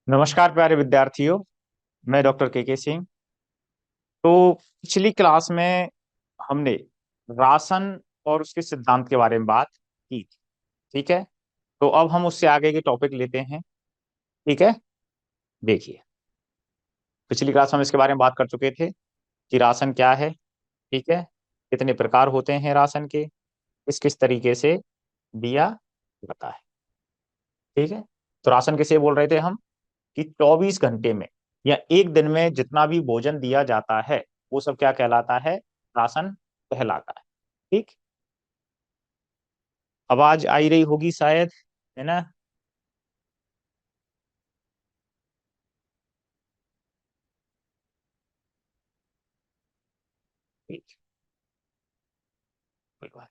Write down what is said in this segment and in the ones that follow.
नमस्कार प्यारे विद्यार्थियों। मैं डॉक्टर के सिंह। तो पिछली क्लास में हमने राशन और उसके सिद्धांत के बारे में बात की थी। ठीक है। तो अब हम उससे आगे के टॉपिक लेते हैं। ठीक है। देखिए, पिछली क्लास में हम इसके बारे में बात कर चुके थे कि राशन क्या है। ठीक है। कितने प्रकार होते हैं राशन के, किस किस तरीके से दिया जाता है। ठीक है। तो राशन किसे बोल रहे थे हम कि 24 घंटे में या एक दिन में जितना भी भोजन दिया जाता है वो सब क्या कहलाता है? राशन कहलाता है। ठीक। आवाज आई रही होगी शायद, है ना? ठीक। कोई बात।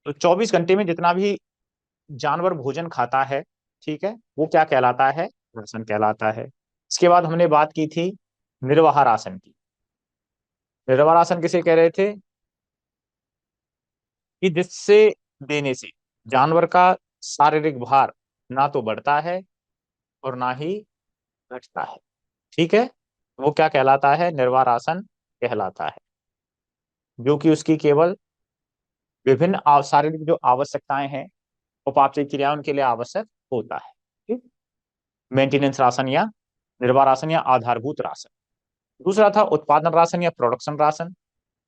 तो 24 घंटे में जितना भी जानवर भोजन खाता है, ठीक है, वो क्या कहलाता है? राशन कहलाता है। इसके बाद हमने बात की थी निर्वाह राशन की। निर्वाह राशन किसे कह रहे थे? कि जिससे देने से जानवर का शारीरिक भार ना तो बढ़ता है और ना ही घटता है। ठीक है। वो क्या कहलाता है? निर्वाह राशन कहलाता है। जो कि उसकी केवल विभिन्न शारीरिक जो आवश्यकताएं हैं, उपापचय क्रिया, उनके लिए आवश्यक होता है। ठीक। मेंटेनेंस राशन या निर्वाह राशन या आधारभूत राशन। दूसरा था उत्पादन राशन या प्रोडक्शन राशन,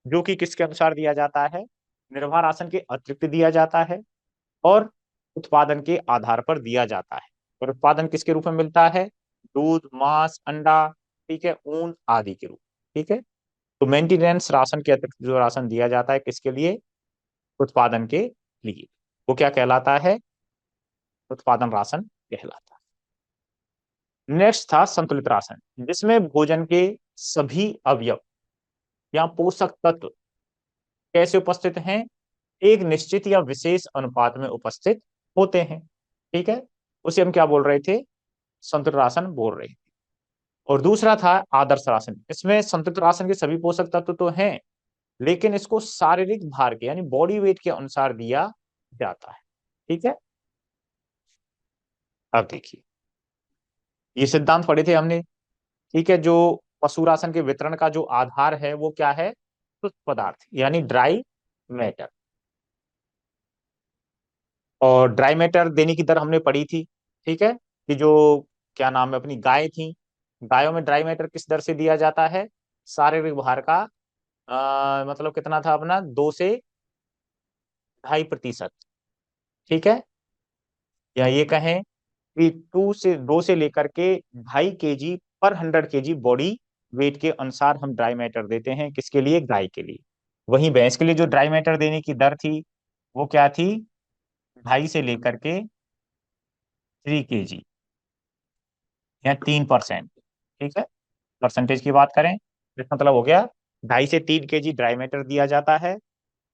जो कि किसके अनुसार दिया जाता है? निर्वाह राशन के अतिरिक्त दिया जाता है और उत्पादन के आधार पर दिया जाता है। और उत्पादन किसके रूप में मिलता है? दूध, मांस, अंडा, ठीक है, ऊन आदि के रूप। ठीक है। तो मेंटेनेंस राशन के अतिरिक्त जो राशन दिया जाता है किसके लिए? उत्पादन के लिए। वो क्या कहलाता है? उत्पादन राशन कहलाता है। नेक्स्ट था संतुलित राशन, जिसमें भोजन के सभी अवयव या पोषक तत्व कैसे उपस्थित हैं? एक निश्चित या विशेष अनुपात में उपस्थित होते हैं। ठीक है। उसे हम क्या बोल रहे थे? संतुलित राशन बोल रहे थे। और दूसरा था आदर्श राशन। इसमें संतुलित राशन के सभी पोषक तत्व तो हैं, लेकिन इसको शारीरिक भार के यानी बॉडी वेट के अनुसार दिया जाता है। ठीक है। अब देखिए, ये सिद्धांत पढ़े थे हमने। ठीक है। जो पशु राशन के वितरण का जो आधार है वो क्या है? शुष्क पदार्थ यानी ड्राई मैटर। और ड्राई मैटर देने की दर हमने पढ़ी थी। ठीक है। कि जो क्या नाम है, अपनी गाय थी, गायों में ड्राई मैटर किस दर से दिया जाता है? शारीरिक भार का मतलब कितना था अपना? 2 से 2.5%। ठीक है। या ये कहें कि 2 से लेकर के 2.5 kg पर 100 kg बॉडी वेट के अनुसार हम ड्राई मैटर देते हैं। किसके लिए? गाय के लिए। वहीं भैंस के लिए जो ड्राई मैटर देने की दर थी वो क्या थी? 2.5 से लेकर के 3 kg या 3%। ठीक है। परसेंटेज की बात करें तो इसका मतलब हो गया 2.5 से 3 kg ड्राई मैटर दिया जाता है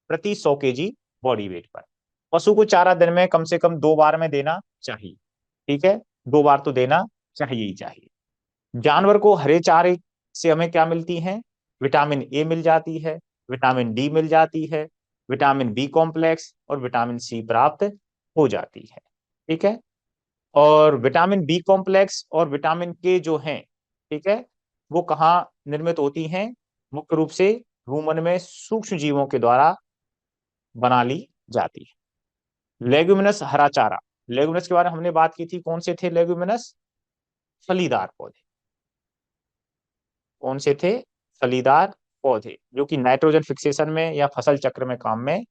प्रति 100 kg बॉडी वेट पर। पशु को चारा दिन में कम से कम 2 बार में देना चाहिए। ठीक है। 2 बार तो देना चाहिए ही चाहिए। जानवर को हरे चारे से हमें क्या मिलती है? विटामिन ए मिल जाती है, विटामिन डी मिल जाती है, विटामिन बी कॉम्प्लेक्स और विटामिन सी प्राप्त हो जाती है। ठीक है। और विटामिन बी कॉम्प्लेक्स और विटामिन के जो हैं, ठीक है, वो कहाँ निर्मित होती हैं? मुख्य रूप से रूमन में सूक्ष्म जीवों के द्वारा बना ली जाती है। लेग्युमिनस हरा चारा। लेग्युमिनस के बारे में हमने बात की थी। कौन से थे लेग्युमिनस? फलीदार पौधे। कौन से थे? फलीदार पौधे, जो कि नाइट्रोजन फिक्सेशन में या फसल चक्र में काम में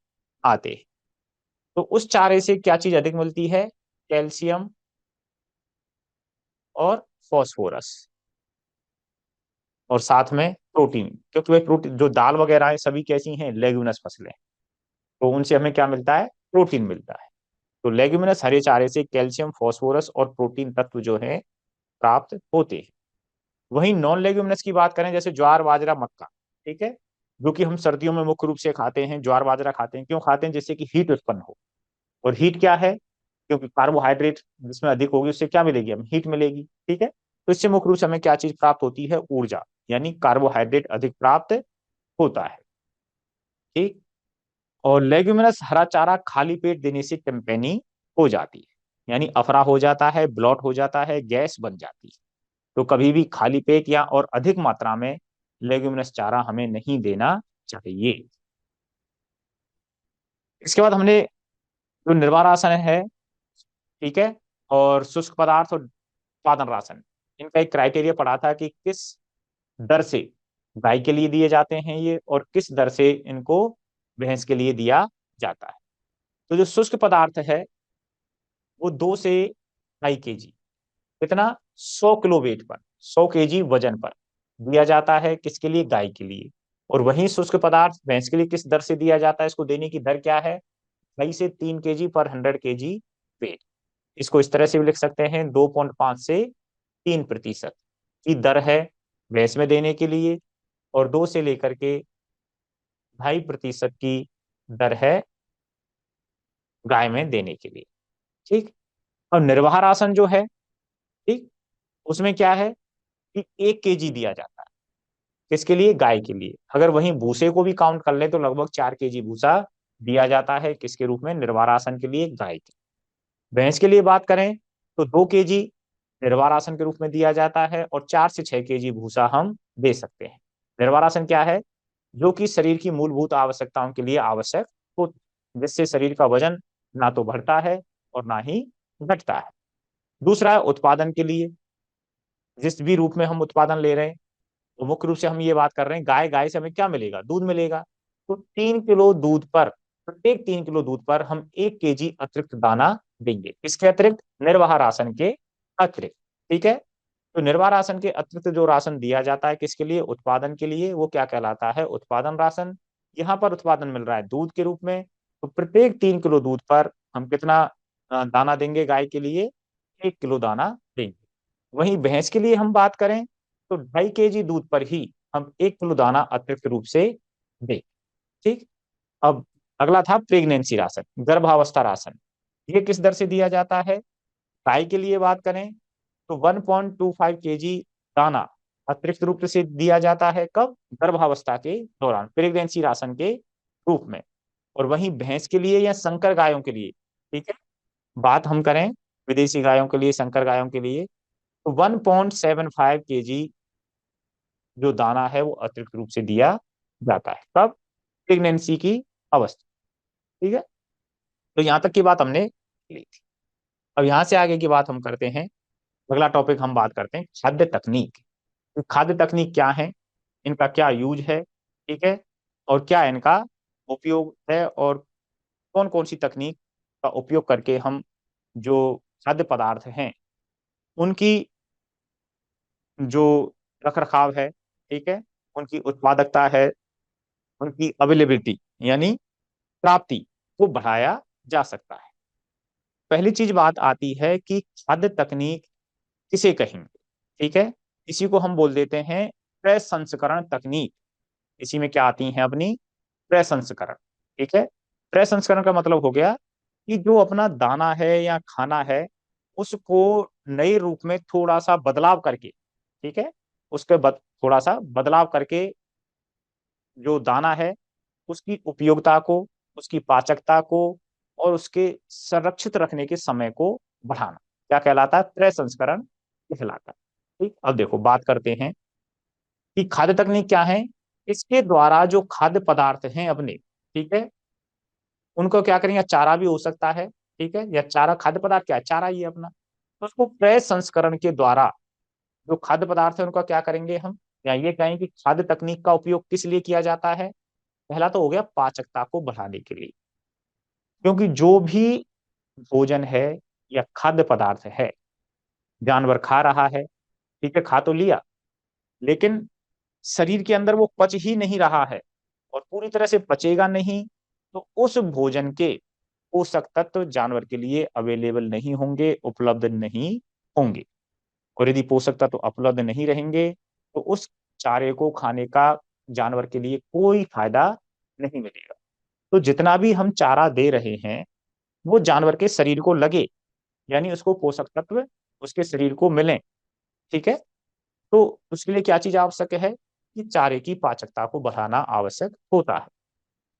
आते हैं। तो उस चारे से क्या चीज अधिक मिलती है? कैल्शियम और फॉस्फोरस, और साथ में प्रोटीन। क्योंकि वह प्रोटीन जो दाल वगैरह है सभी कैसी हैं? लेग्यूमिनस फसलें। तो उनसे हमें क्या मिलता है? प्रोटीन मिलता है। तो लेग्यूमिनस हरे चारे से कैल्शियम, फॉस्फोरस और प्रोटीन तत्व जो है प्राप्त होते हैं। वहीं नॉन लेग्यूमिनस की बात करें, जैसे ज्वार, बाजरा, मक्का, ठीक है, जो कि हम सर्दियों में मुख्य रूप से खाते हैं। ज्वार बाजरा खाते हैं, क्यों खाते हैं? जिससे कि हीट उत्पन्न हो। और हीट क्या है? क्योंकि कार्बोहाइड्रेट जिसमें अधिक होगी उससे क्या मिलेगी? हमें हीट मिलेगी। ठीक है। तो इससे मुख्य रूप से हमें क्या चीज प्राप्त होती है? ऊर्जा, यानी कार्बोहाइड्रेट अधिक प्राप्त होता है। ठीक। और लेग्यूमिनस हरा चारा खाली पेट देने से टेम्पेनी हो जाती है। यानी अफरा हो जाता है, ब्लॉट हो जाता है, गैस बन जाती है। तो कभी भी खाली पेट या और अधिक मात्रा में लेग्यूमिनस चारा हमें नहीं देना चाहिए। इसके बाद हमने जो निर्वात आसन है, ठीक है, और शुष्क पदार्थ और उत्पादन राशन, इनका एक क्राइटेरिया पढ़ा था कि किस दर से गाय के लिए दिए जाते हैं ये, और किस दर से इनको भैंस के लिए दिया जाता है। तो जो शुष्क पदार्थ है वो 2 से 2.5 kg, कितना, 100 किलो वेट पर, 100 kg वजन पर दिया जाता है, किसके लिए, गाय के लिए। और वही शुष्क पदार्थ भैंस के लिए किस दर से दिया जाता है, इसको देने की दर क्या है, 2.5 से 3 kg पर 100 kg वेट। इसको इस तरह से भी लिख सकते हैं, 2.5 से 3% की दर है भैंस में देने के लिए, और 2 से लेकर के 2.5% की दर है गाय में देने के लिए। ठीक। और निर्वाह राशन जो है, ठीक, उसमें क्या है कि 1 kg दिया जाता है, किसके लिए, गाय के लिए। अगर वहीं भूसे को भी काउंट कर ले तो लगभग 4 kg भूसा दिया जाता है, किसके रूप में, निर्वाह राशन के लिए, गाय के। भैंस के लिए बात करें तो 2 kg निर्वाह राशन के रूप में दिया जाता है, और 4 से 6 kg भूसा हम दे सकते हैं। निर्वाह राशन क्या है, जो कि शरीर की मूलभूत आवश्यकताओं के लिए आवश्यक हो, जिससे शरीर का वजन ना तो बढ़ता है और ना ही घटता है। दूसरा है उत्पादन के लिए, जिस भी रूप में हम उत्पादन ले रहे हैं, तो मुख्य रूप से हम ये बात कर रहे हैं, गाय, गाय से हमें क्या मिलेगा, दूध मिलेगा। तो 3 किलो दूध पर, प्रत्येक 3 किलो दूध पर हम 1 kg अतिरिक्त दाना देंगे, इसके अतिरिक्त, निर्वाह राशन के अतिरिक्त। ठीक है। तो निर्वाह राशन के अतिरिक्त जो राशन दिया जाता है किसके लिए, उत्पादन के लिए, वो क्या कहलाता है, उत्पादन राशन। यहाँ पर उत्पादन मिल रहा है दूध के रूप में, तो प्रत्येक 3 किलो दूध पर हम कितना दाना देंगे गाय के लिए, 1 किलो दाना देंगे। वहीं भैंस के लिए हम बात करें तो 2.5 kg दूध पर ही हम 1 किलो दाना अतिरिक्त रूप से दें। ठीक। अब अगला था प्रेगनेंसी राशन, गर्भावस्था राशन। ये किस दर से दिया जाता है, गाय के लिए बात करें तो 1.25 kg दाना अतिरिक्त रूप से दिया जाता है, कब, गर्भावस्था के दौरान, प्रेगनेंसी राशन के रूप में। और वहीं भैंस के लिए या संकर गायों के लिए, ठीक है, बात हम करें विदेशी गायों के लिए, संकर गायों के लिए, तो 1.75 kg जो दाना है वो अतिरिक्त रूप से दिया जाता है, कब, प्रेगनेंसी की अवस्था। ठीक है। तो यहाँ तक की बात हमने ली थी। अब यहाँ से आगे की बात हम करते हैं, अगला टॉपिक हम बात करते हैं खाद्य तकनीक। तो खाद्य तकनीक क्या है, इनका क्या यूज है, ठीक है, और क्या इनका उपयोग है, और कौन कौन सी तकनीक का उपयोग करके हम जो खाद्य पदार्थ हैं उनकी जो रख रखाव है, ठीक है, उनकी उत्पादकता है, उनकी अवेलेबिलिटी यानी प्राप्ति को बढ़ाया जा सकता है। पहली चीज बात आती है कि खाद्य तकनीक किसे कहेंगे, ठीक है। इसी को हम बोल देते हैं प्रसंस्करण तकनीक। इसी में क्या आती हैं अपनी, प्रसंस्करण। ठीक है। प्रसंस्करण का मतलब हो गया कि जो अपना दाना है या खाना है उसको नए रूप में थोड़ा सा बदलाव करके, ठीक है, थोड़ा सा बदलाव करके जो दाना है उसकी उपयोगिता को, उसकी पाचकता को और उसके संरक्षित रखने के समय को बढ़ाना, क्या कहलाता है, प्रसंस्करण कहलाता है। ठीक। अब देखो बात करते हैं कि खाद्य तकनीक क्या है। इसके द्वारा जो खाद्य पदार्थ हैं अपने, ठीक है, उनको क्या करेंगे, चारा भी हो सकता है, ठीक है, या चारा, खाद्य पदार्थ क्या है, चारा ही है अपना। तो उसको प्रसंस्करण के द्वारा जो खाद्य पदार्थ है उनका क्या करेंगे हम, या ये कहें कि खाद्य तकनीक का उपयोग किस लिए किया जाता है। पहला तो हो गया पाचकता को बढ़ाने के लिए, क्योंकि जो भी भोजन है या खाद्य पदार्थ है, जानवर खा रहा है, ठीक है, खा तो लिया, लेकिन शरीर के अंदर वो पच ही नहीं रहा है और पूरी तरह से पचेगा नहीं, तो उस भोजन के पोषक तत्व जानवर के लिए अवेलेबल नहीं होंगे, उपलब्ध नहीं होंगे। और यदि पोषक तत्व उपलब्ध नहीं रहेंगे तो उस चारे को खाने का जानवर के लिए कोई फायदा नहीं मिलेगा। तो जितना भी हम चारा दे रहे हैं वो जानवर के शरीर को लगे, यानी उसको पोषक तत्व उसके शरीर को मिले। ठीक है। तो उसके लिए क्या चीज आवश्यक है कि चारे की पाचकता को बढ़ाना आवश्यक होता है।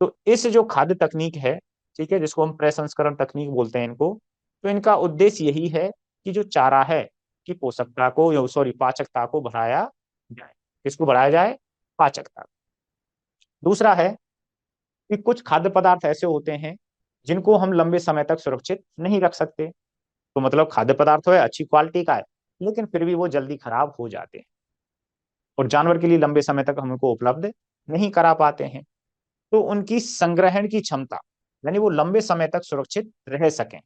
तो इस जो खाद्य तकनीक है, ठीक है, जिसको हम प्रसंस्करण तकनीक बोलते हैं इनको, तो इनका उद्देश्य यही है कि जो चारा है कि पोषकता को, सॉरी, पाचकता को बढ़ाया जाए। किसको बढ़ाया जाए? पाचकता। दूसरा है कि कुछ खाद्य पदार्थ ऐसे होते हैं जिनको हम लंबे समय तक सुरक्षित नहीं रख सकते। तो मतलब खाद्य पदार्थ है अच्छी क्वालिटी का है, लेकिन फिर भी वो जल्दी खराब हो जाते हैं और जानवर के लिए लंबे समय तक हम उनको उपलब्ध नहीं करा पाते हैं। तो उनकी संग्रहण की क्षमता, यानी वो लंबे समय तक सुरक्षित रह सकें,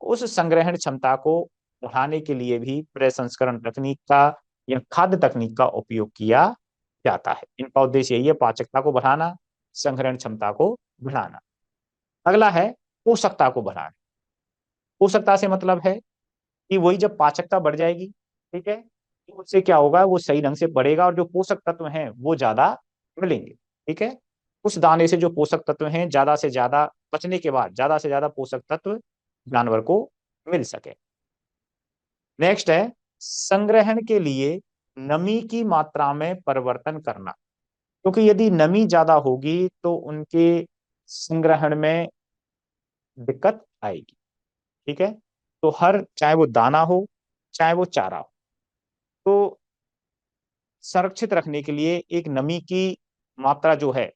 उस संग्रहण क्षमता को बढ़ाने के लिए भी प्रसंस्करण तकनीक का या खाद्य तकनीक का उपयोग किया जाता है। इनका उद्देश्य यही है, पाचकता को बढ़ाना, संग्रहण क्षमता को बढ़ाना। अगला है पोषकता को बढ़ाना। पोषकता से मतलब है कि वही जब पाचकता बढ़ जाएगी, ठीक है, तो उससे क्या होगा, वो सही ढंग से बढ़ेगा और जो पोषक तत्व हैं वो ज्यादा मिलेंगे। ठीक है, उस दाने से जो पोषक तत्व हैं ज्यादा से ज्यादा पचने के बाद ज्यादा से ज्यादा पोषक तत्व जानवर को मिल सके। नेक्स्ट है संग्रहण के लिए नमी की मात्रा में परिवर्तन करना, क्योंकि यदि नमी ज्यादा होगी तो उनके संग्रहण में दिक्कत आएगी। ठीक है, तो हर, चाहे वो दाना हो चाहे वो चारा हो, तो संरक्षित रखने के लिए एक नमी की मात्रा जो है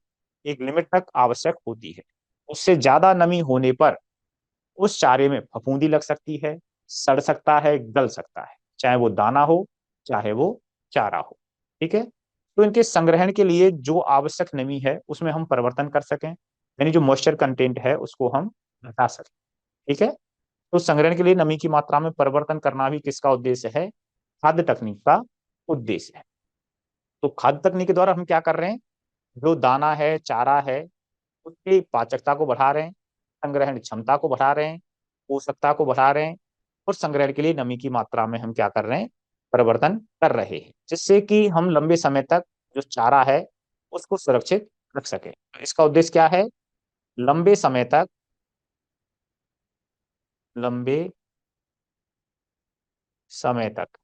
एक लिमिट तक आवश्यक होती है। उससे ज्यादा नमी होने पर उस चारे में फफूंदी लग सकती है, सड़ सकता है, गल सकता है, चाहे वो दाना हो चाहे वो चारा हो। ठीक है, तो इनके संग्रहण के लिए जो आवश्यक नमी है उसमें हम परिवर्तन कर सकें, यानी जो मॉइस्चर कंटेंट है उसको हम घटा सकें। ठीक है, तो संग्रहण के लिए नमी की मात्रा में परिवर्तन करना भी किसका उद्देश्य है? खाद्य तकनीक का उद्देश्य है। तो खाद्य तकनीक के द्वारा हम क्या कर रहे हैं, जो दाना है, चारा है, उसकी पाचकता को बढ़ा रहे हैं, संग्रहण क्षमता को बढ़ा रहे हैं, पोषकता को बढ़ा रहे हैं, और संग्रहण के लिए नमी की मात्रा में हम क्या कर रहे हैं? परिवर्तन कर रहे हैं, जिससे कि हम लंबे समय तक जो चारा है उसको सुरक्षित रख सके। तो इसका उद्देश्य क्या है? लंबे समय तक, लंबे समय तक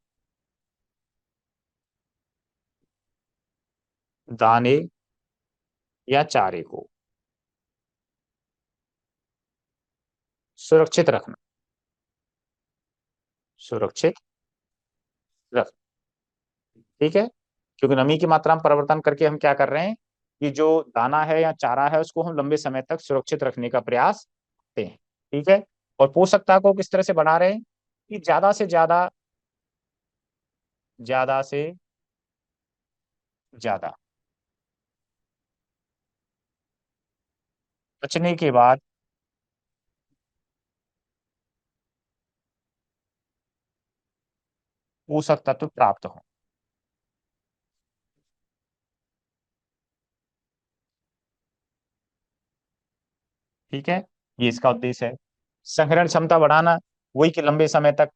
दाने या चारे को सुरक्षित रखना, सुरक्षित रख। ठीक है, क्योंकि नमी की मात्रा में परिवर्तन करके हम क्या कर रहे हैं कि जो दाना है या चारा है उसको हम लंबे समय तक सुरक्षित रखने का प्रयास करते हैं। ठीक है, और पोषकता को किस तरह से बढ़ा रहे हैं कि ज्यादा से ज्यादा बचने के बाद पोषक तत्व प्राप्त हो। ठीक है, ये इसका उद्देश्य है। संग्रहण क्षमता बढ़ाना, वही कि लंबे समय तक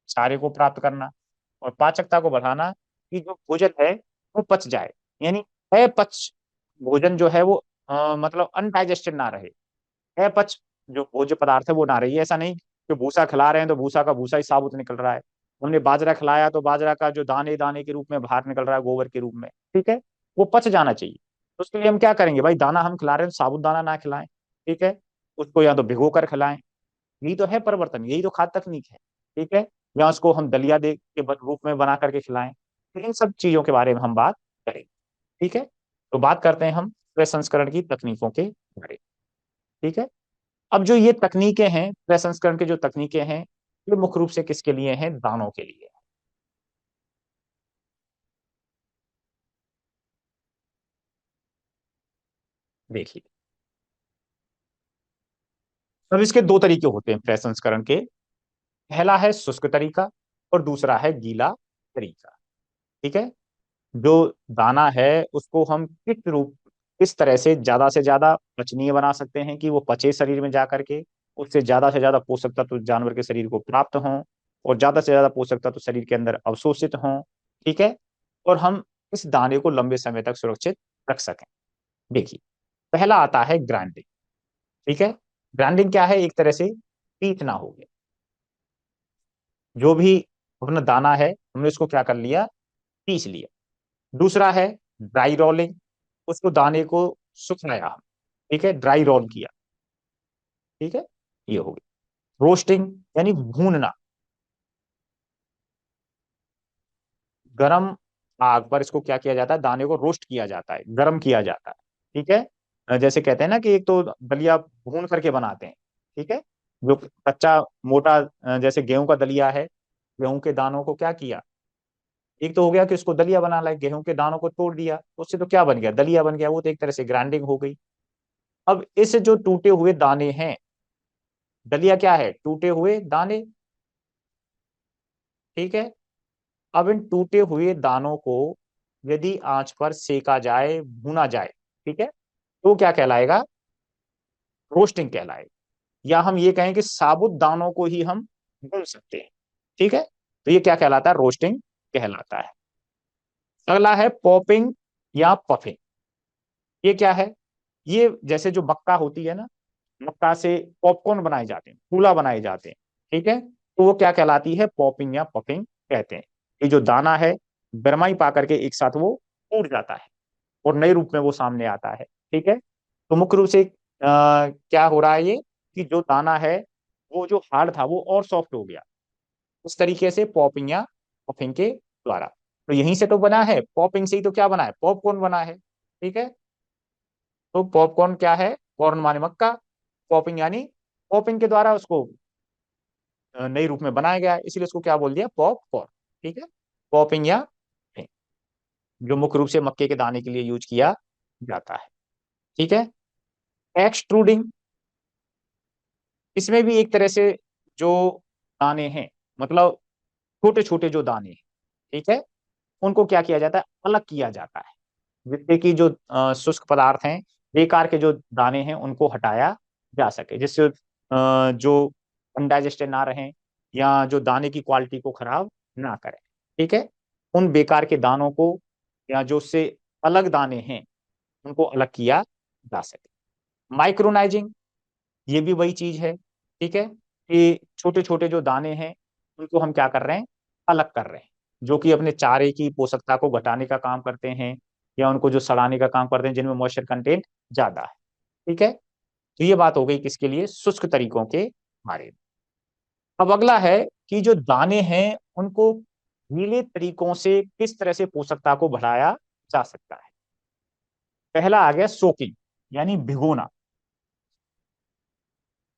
चारे को प्राप्त करना, और पाचकता को बढ़ाना कि जो भोजन है वो पच जाए, यानी अपच भोजन जो है वो मतलब अनडाइजेस्टेड ना रहे। अपच जो भोज्य पदार्थ है वो ना रही है। ऐसा नहीं कि भूसा खिला रहे हैं तो भूसा का भूसा ही साबुत निकल रहा है, हमने बाजरा खिलाया तो बाजरा का जो दाने दाने के रूप में बाहर निकल रहा है गोबर के रूप में। ठीक है, वो पच जाना चाहिए। तो उसके लिए हम क्या करेंगे भाई, दाना हम खिला रहे हैं तो साबुत दाना ना खिलाएं। ठीक है, उसको या तो भिगो कर खिलाएं, यही तो है परिवर्तन, यही तो खाद्य तकनीक है। ठीक है, या उसको हम दलिया दे के रूप में बना करके खिलाएं। तो इन सब चीजों के बारे में हम बात करेंगे। ठीक है, तो बात करते हैं हम प्रसंस्करण की तकनीकों के बारे में। ठीक है, अब जो ये तकनीकें हैं, प्रसंस्करण की जो तकनीकें हैं, ये मुख्य रूप से किसके लिए हैं? दानों के लिए। देखिए, अब इसके दो तरीके होते हैं प्रसंस्करण के। पहला है शुष्क तरीका और दूसरा है गीला तरीका। ठीक है, जो दाना है उसको हम किस तरह से ज्यादा पचनीय बना सकते हैं कि वो पचे शरीर में जा करके, उससे ज्यादा पोषक तत्व जानवर के शरीर को प्राप्त हों, और ज्यादा से ज्यादा पोषक तत्व शरीर के अंदर अवशोषित हों। ठीक है, और हम इस दाने को लंबे समय तक सुरक्षित रख सकें। देखिए, पहला आता है ग्राइंडिंग। ठीक है, ग्राइंडिंग क्या है? एक तरह से पीटना हो गया। जो भी अपना दाना है हमने उसको क्या कर लिया? पीस लिया। दूसरा है ड्राई रोलिंग, उसको दाने को सुखाया हम। ठीक है, ड्राई रोल किया। ठीक है, ये हो गया। रोस्टिंग यानी भूनना, गरम आग पर इसको क्या किया जाता है, दाने को रोस्ट किया जाता है, गरम किया जाता है। ठीक है। जैसे कहते हैं ना कि एक तो दलिया भून करके बनाते हैं, ठीक है, जो कच्चा मोटा जैसे गेहूं का दलिया है, गेहूं के दानों को क्या किया, एक तो हो गया कि उसको दलिया बना लाए, गेहूं के दानों को तोड़ दिया, तो उससे तो क्या बन गया, दलिया बन गया, वो तो एक तरह से ग्राइंडिंग हो गई। अब इस जो टूटे हुए दाने हैं, दलिया क्या है, टूटे हुए दाने, ठीक है। अब इन टूटे हुए दानों को यदि आंच पर सेका जाए, भुना जाए, ठीक है, तो क्या कहलाएगा, रोस्टिंग कहलाएगा। या हम ये कहें कि साबुत दानों को ही हम भून सकते हैं, ठीक है, तो ये क्या कहलाता है, रोस्टिंग कहलाता है। अगला है पॉपिंग या पफिंग। ये क्या है, ये जैसे जो मक्का होती है ना, मक्का से पॉपकॉर्न बनाए जाते हैं, फूला बनाए जाते हैं, ठीक है, तो वो क्या कहलाती है, पॉपिंग या पफिंग कहते हैं। ये जो दाना है, गरमाई पा करके एक साथ वो टूट जाता है और नए रूप में वो सामने आता है, ठीक है। तो मुख्य रूप से क्या हो रहा है ये, कि जो दाना है वो जो हार्ड था वो और सॉफ्ट हो गया, उस तरीके से पॉपिंग या पफिंग के द्वारा। तो यहीं से तो बना है, पॉपिंग से ही तो क्या बना है, पॉपकॉर्न बना है, ठीक है। तो पॉपकॉर्न क्या है, कॉर्न माने मक्का, पॉपिंग यानी पॉपिंग के द्वारा उसको नए रूप में बनाया गया है, इसीलिए उसको क्या बोल दिया, पॉपकॉर्न, ठीक है। पॉपिंग या पफिंग, जो मुख्य रूप से मक्के के दाने के लिए यूज किया जाता है, ठीक है। एक्सट्रूडिंग, इसमें भी एक तरह से जो दाने हैं, मतलब छोटे छोटे जो दाने हैं, ठीक है, उनको क्या किया जाता है, अलग किया जाता है, जिससे कि जो शुष्क पदार्थ हैं, बेकार के जो दाने हैं उनको हटाया जा सके, जिससे जो अनडाइजेस्टेड ना रहें या जो दाने की क्वालिटी को खराब ना करें, ठीक है। उन बेकार के दानों को या जो उससे अलग दाने हैं उनको अलग किया जा सके। माइक्रोनाइजिंग, ये भी वही चीज है, ठीक है, कि छोटे छोटे जो दाने हैं उनको हम क्या कर रहे हैं, अलग कर रहे हैं, जो कि अपने चारे की पोषकता को घटाने का काम करते हैं या उनको जो सड़ाने का काम करते हैं, जिनमें मॉइस्चर कंटेंट ज्यादा है, ठीक है। तो ये बात हो गई किसके लिए, शुष्क तरीकों के बारे में। अब अगला है कि जो दाने हैं उनको गीले तरीकों से किस तरह से पोषकता को बढ़ाया जा सकता है। पहला आ गया सोकिंग, यानी भिगोना।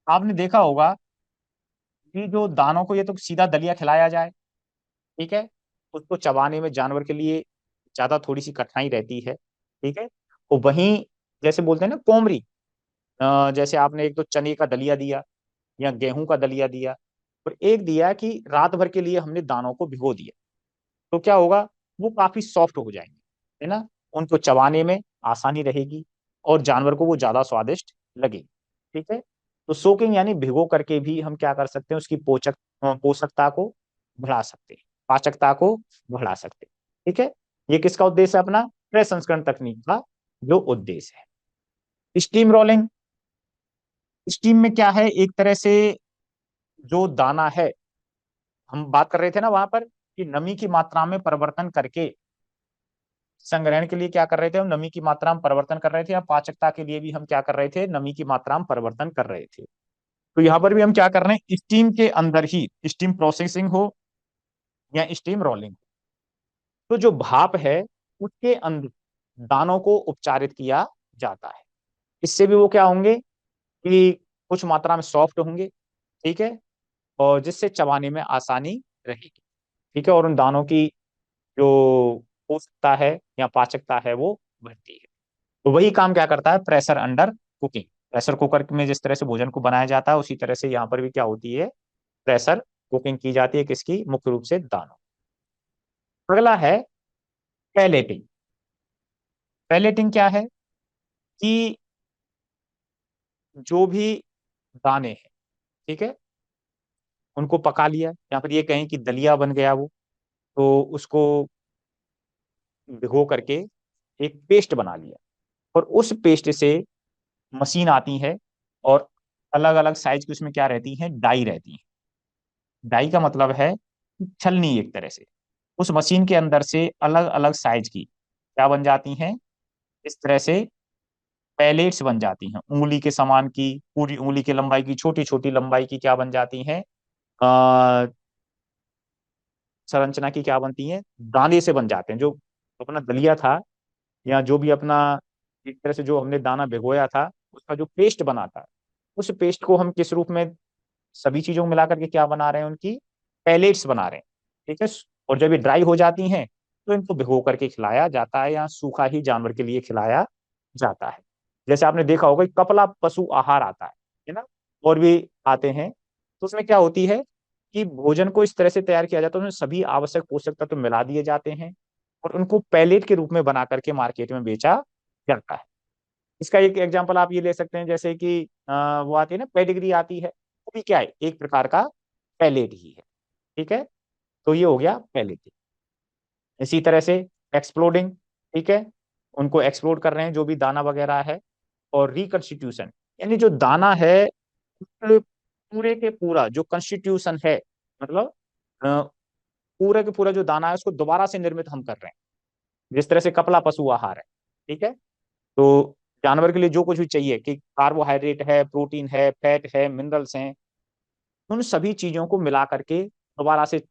आपने देखा होगा कि जो दानों को ये तो सीधा दलिया खिलाया जाए, ठीक है, उसको चबाने में जानवर के लिए ज्यादा थोड़ी सी कठिनाई रहती है, ठीक है। और वहीं जैसे बोलते हैं ना कोमरी, जैसे आपने एक तो चने का दलिया दिया या गेहूं का दलिया दिया, और एक दिया कि रात भर के लिए हमने दानों को भिगो दिया, तो क्या होगा, वो काफी सॉफ्ट हो जाएंगे, है ना, उनको चबाने में आसानी रहेगी और जानवर को वो ज्यादा स्वादिष्ट लगेगी, ठीक है। तो सोकिंग यानी भिगो करके भी हम क्या कर सकते हैं, उसकी पोषकता को बढ़ा सकते हैं, पाचकता को बढ़ा सकते हैं, ठीक है। ये किसका उद्देश्य है, अपना प्रसंस्करण तकनीक का जो उद्देश्य है। स्टीम रोलिंग, स्टीम में क्या है, एक तरह से जो दाना है, हम बात कर रहे थे ना वहां पर कि नमी की मात्रा में परिवर्तन करके संग्रहण के लिए क्या कर रहे थे, हम नमी की मात्रा में परिवर्तन कर रहे थे, या पाचकता के लिए भी हम क्या कर रहे थे, नमी की मात्रा में परिवर्तन कर रहे थे। तो यहाँ पर भी हम क्या कर रहे हैं, स्टीम के अंदर ही, स्टीम प्रोसेसिंग हो या स्टीम रोलिंग, तो जो भाप है उसके अंदर दानों को उपचारित किया जाता है। इससे भी वो क्या होंगे कि कुछ मात्रा में सॉफ्ट होंगे, ठीक है, और जिससे चबाने में आसानी रहेगी, ठीक है, और उन दानों की जो पोषकता है या पाचकता है वो बढ़ती है। तो वही काम क्या करता है, pressure under cooking, pressure cooker में जिस तरह से भोजन को बनाया जाता है उसी तरह से यहाँ पर भी क्या होती है, प्रेशर कुकिंग की जाती है, किसकी, मुख्य रूप से दानों। अगला है पैलेटिंग। पैलेटिंग क्या है कि जो भी दाने हैं, ठीक है, उनको पका लिया, यहाँ पर ये कहें कि दलिया बन गया वो, तो उसको भिगो करके एक पेस्ट बना लिया, और उस पेस्ट से मशीन आती है, और अलग अलग साइज की उसमें क्या रहती है, डाई रहती है। डाई का मतलब है छलनी, एक तरह से उस मशीन के अंदर से अलग अलग साइज की क्या बन जाती हैं, इस तरह से पैलेट्स बन जाती हैं, उंगली के समान की, पूरी उंगली की लंबाई की, छोटी छोटी लंबाई की क्या बन जाती हैं, संरचना की क्या बनती हैं, दाने से बन जाते हैं। जो अपना दलिया था, या जो भी अपना एक तरह से जो हमने दाना भिगोया था, उसका जो पेस्ट बना था, उस पेस्ट को हम किस रूप में, सभी चीजों को मिलाकर के क्या बना रहे हैं, उनकी पैलेट्स बना रहे हैं। ठीक है। और जब ये ड्राई हो जाती हैं तो इनको भिगो करके खिलाया जाता है, या सूखा ही जानवर के लिए खिलाया जाता है। जैसे आपने देखा होगा कि कपला पशु आहार आता है ना, और भी आते हैं। तो उसमें क्या होती है कि भोजन को इस तरह से तैयार किया जाता है, उसमें सभी आवश्यक पोषक तत्व मिला दिए जाते हैं, और उनको पैलेट के रूप में बना करके मार्केट में बेचा जाता है। इसका एक एग्जांपल आप ये ले सकते हैं, जैसे कि वो आती है ना, पेडिग्री आती है, वो भी क्या है, एक प्रकार का पैलेट ही है। ठीक है। तो ये हो गया पैलेट। इसी तरह से एक्सप्लोडिंग, ठीक है, उनको एक्सप्लोड कर रहे हैं जो भी दाना वगैरह है। और रिकंस्टिट्यूशन, यानी जो दाना है पूरे के पूरा जो कंस्टिट्यूशन है, मतलब पूरे के पूरा जो दाना है उसको दोबारा से निर्मित हम कर रहे हैं, जिस तरह से कपला पशु आहार है। ठीक है। तो जानवर के लिए जो कुछ भी चाहिए, कि कार्बोहाइड्रेट है, प्रोटीन है, फैट है, मिनरल्स हैं, उन सभी चीजों को मिला करके दोबारा से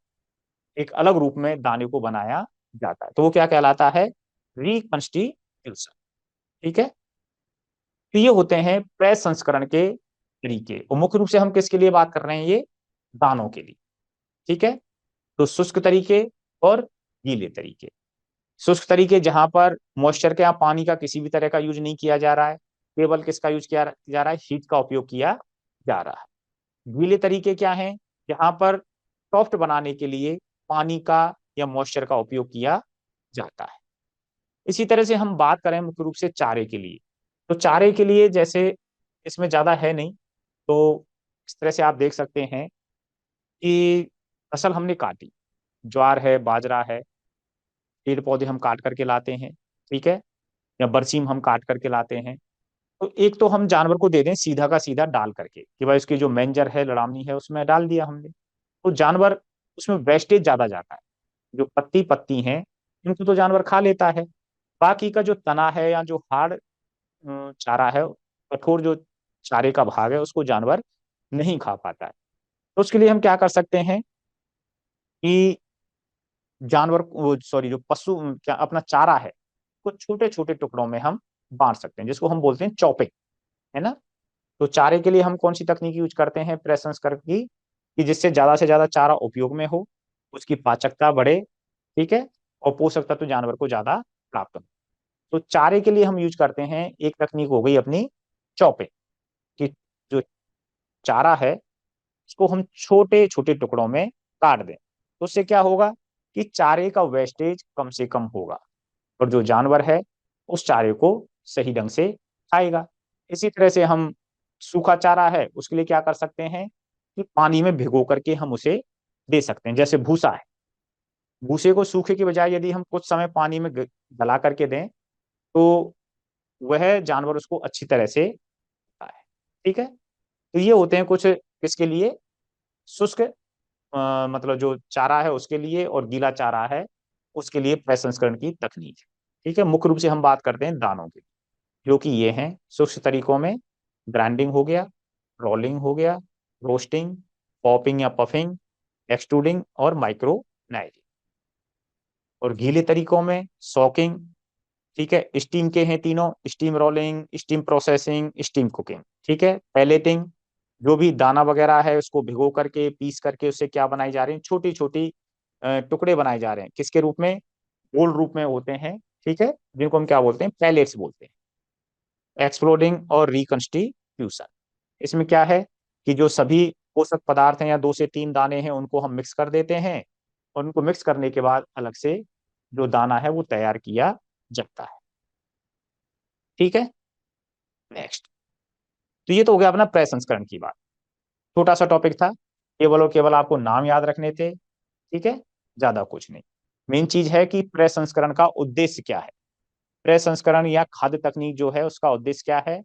एक अलग रूप में दाने को बनाया जाता है, तो वो क्या कहलाता है, रिकंस्टिट्यूशन। ठीक है। तो ये होते हैं प्रसंस्करण के तरीके, और मुख्य रूप से हम किसके लिए बात कर रहे हैं, ये दानों के लिए। ठीक है। तो शुष्क तरीके और गीले तरीके। शुष्क तरीके जहां पर मॉइस्चर के या पानी का किसी भी तरह का यूज नहीं किया जा रहा है, केवल किसका यूज किया जा रहा है, हीट का उपयोग किया जा रहा है। गीले तरीके क्या हैं, जहां पर सॉफ्ट बनाने के लिए पानी का या मॉइस्चर का उपयोग किया जाता है। इसी तरह से हम बात करें मुख्य रूप से चारे के लिए, तो चारे के लिए जैसे इसमें ज्यादा है नहीं, तो इस तरह से आप देख सकते हैं कि फसल हमने काटी, ज्वार है, बाजरा है, पेड़ पौधे हम काट करके लाते हैं। ठीक है। या बरसीम हम काट करके लाते हैं। तो एक तो हम जानवर को दे दें सीधा का सीधा डाल करके, कि भाई उसकी जो मेंजर है, लड़ावनी है, उसमें डाल दिया हमने, तो जानवर, उसमें वेस्टेज ज्यादा जाता है। जो पत्ती पत्ती हैं इनको तो जानवर खा लेता है, बाकी का जो तना है या जो हार्ड चारा है, कठोर जो चारे का भाग है, उसको जानवर नहीं खा पाता है। तो उसके लिए हम क्या कर सकते हैं कि जानवर, वो सॉरी, जो पशु क्या अपना चारा है, को छोटे छोटे टुकड़ों में हम बांट सकते हैं, जिसको हम बोलते हैं चॉपिंग, है ना। तो चारे के लिए हम कौन सी तकनीक यूज करते हैं प्रसंस्करण की, कि जिससे ज्यादा से ज्यादा चारा उपयोग में हो, उसकी पाचकता बढ़े, ठीक है, और पोषक तत्व जानवर को ज्यादा प्राप्त हो। तो चारे के लिए हम यूज करते हैं, एक तकनीक हो गई अपनी चॉपिंग, कि जो चारा है उसको हम छोटे छोटे टुकड़ों में काट दें, तो उससे क्या होगा कि चारे का वेस्टेज कम से कम होगा, और जो जानवर है उस चारे को सही ढंग से खाएगा। इसी तरह से हम सूखा चारा है उसके लिए क्या कर सकते हैं, कि पानी में भिगो करके हम उसे दे सकते हैं। जैसे भूसा है, भूसे को सूखे के बजाय यदि हम कुछ समय पानी में गला करके दें, तो वह जानवर उसको अच्छी तरह से खाता है। ठीक है। तो ये होते हैं कुछ किसके लिए, शुष्क मतलब जो चारा है उसके लिए, और गीला चारा है उसके लिए प्रसंस्करण की तकनीक है। ठीक है। मुख्य रूप से हम बात करते हैं दानों की, जो कि ये हैं सूक्ष्म तरीकों में, ग्राइंडिंग हो गया, रोलिंग हो गया, रोस्टिंग, पॉपिंग या पफिंग, एक्सट्रूडिंग और माइक्रो नाइलिंग। और गीले तरीकों में सॉकिंग, ठीक है, स्टीम के हैं तीनों, steam rolling, steam processing, steam cooking. ठीक है। पैलेटिंग, जो भी दाना वगैरह है उसको भिगो करके पीस करके उससे क्या बनाई जा रही है, छोटी छोटी टुकड़े बनाए जा रहे हैं, किसके रूप में, गोल रूप में होते हैं। ठीक है। जिनको हम क्या बोलते हैं, पैलेट्स बोलते हैं। एक्सप्लोडिंग और रिकंस्टिट्यूशन, इसमें क्या है कि जो सभी पोषक पदार्थ हैं या दो से तीन दाने हैं उनको हम मिक्स कर देते हैं, और उनको मिक्स करने के बाद अलग से जो दाना है वो तैयार किया जाता है। ठीक है। नेक्स्ट, तो ये तो हो गया अपना प्रसंस्करण की बात, छोटा सा टॉपिक था, केवल और केवल आपको नाम याद रखने थे। ठीक है। ज्यादा कुछ नहीं। मेन चीज है कि प्रसंस्करण का उद्देश्य क्या है, प्रसंस्करण या खाद्य तकनीक जो है उसका उद्देश्य क्या है,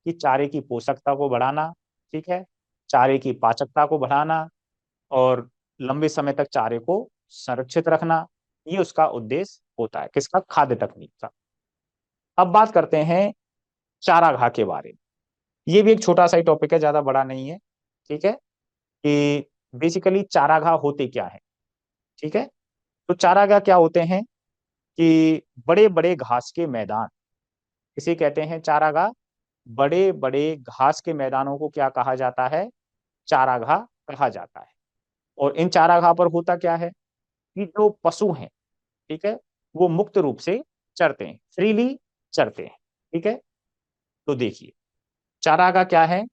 कि चारे की पोषकता को बढ़ाना, ठीक है, चारे की पाचकता को बढ़ाना, और लंबे समय तक चारे को संरक्षित रखना, ये उसका उद्देश्य होता है, किसका, खाद्य तकनीक का। अब बात करते हैं चारागाह के बारे में। ये भी एक छोटा सा ही टॉपिक है, ज्यादा बड़ा नहीं है। ठीक है, कि बेसिकली चारागाह होते क्या है। ठीक है, तो चारागाह क्या होते हैं कि बड़े बड़े घास के मैदान, इसे कहते हैं चारागाह। बड़े बड़े घास के मैदानों को क्या कहा जाता है? चारागाह कहा जाता है। और इन चारागाह पर होता क्या है कि जो पशु हैं, ठीक है, वो मुक्त रूप से चरते हैं, फ्रीली चरते हैं। ठीक है, तो देखिए, चारागाह क्या है?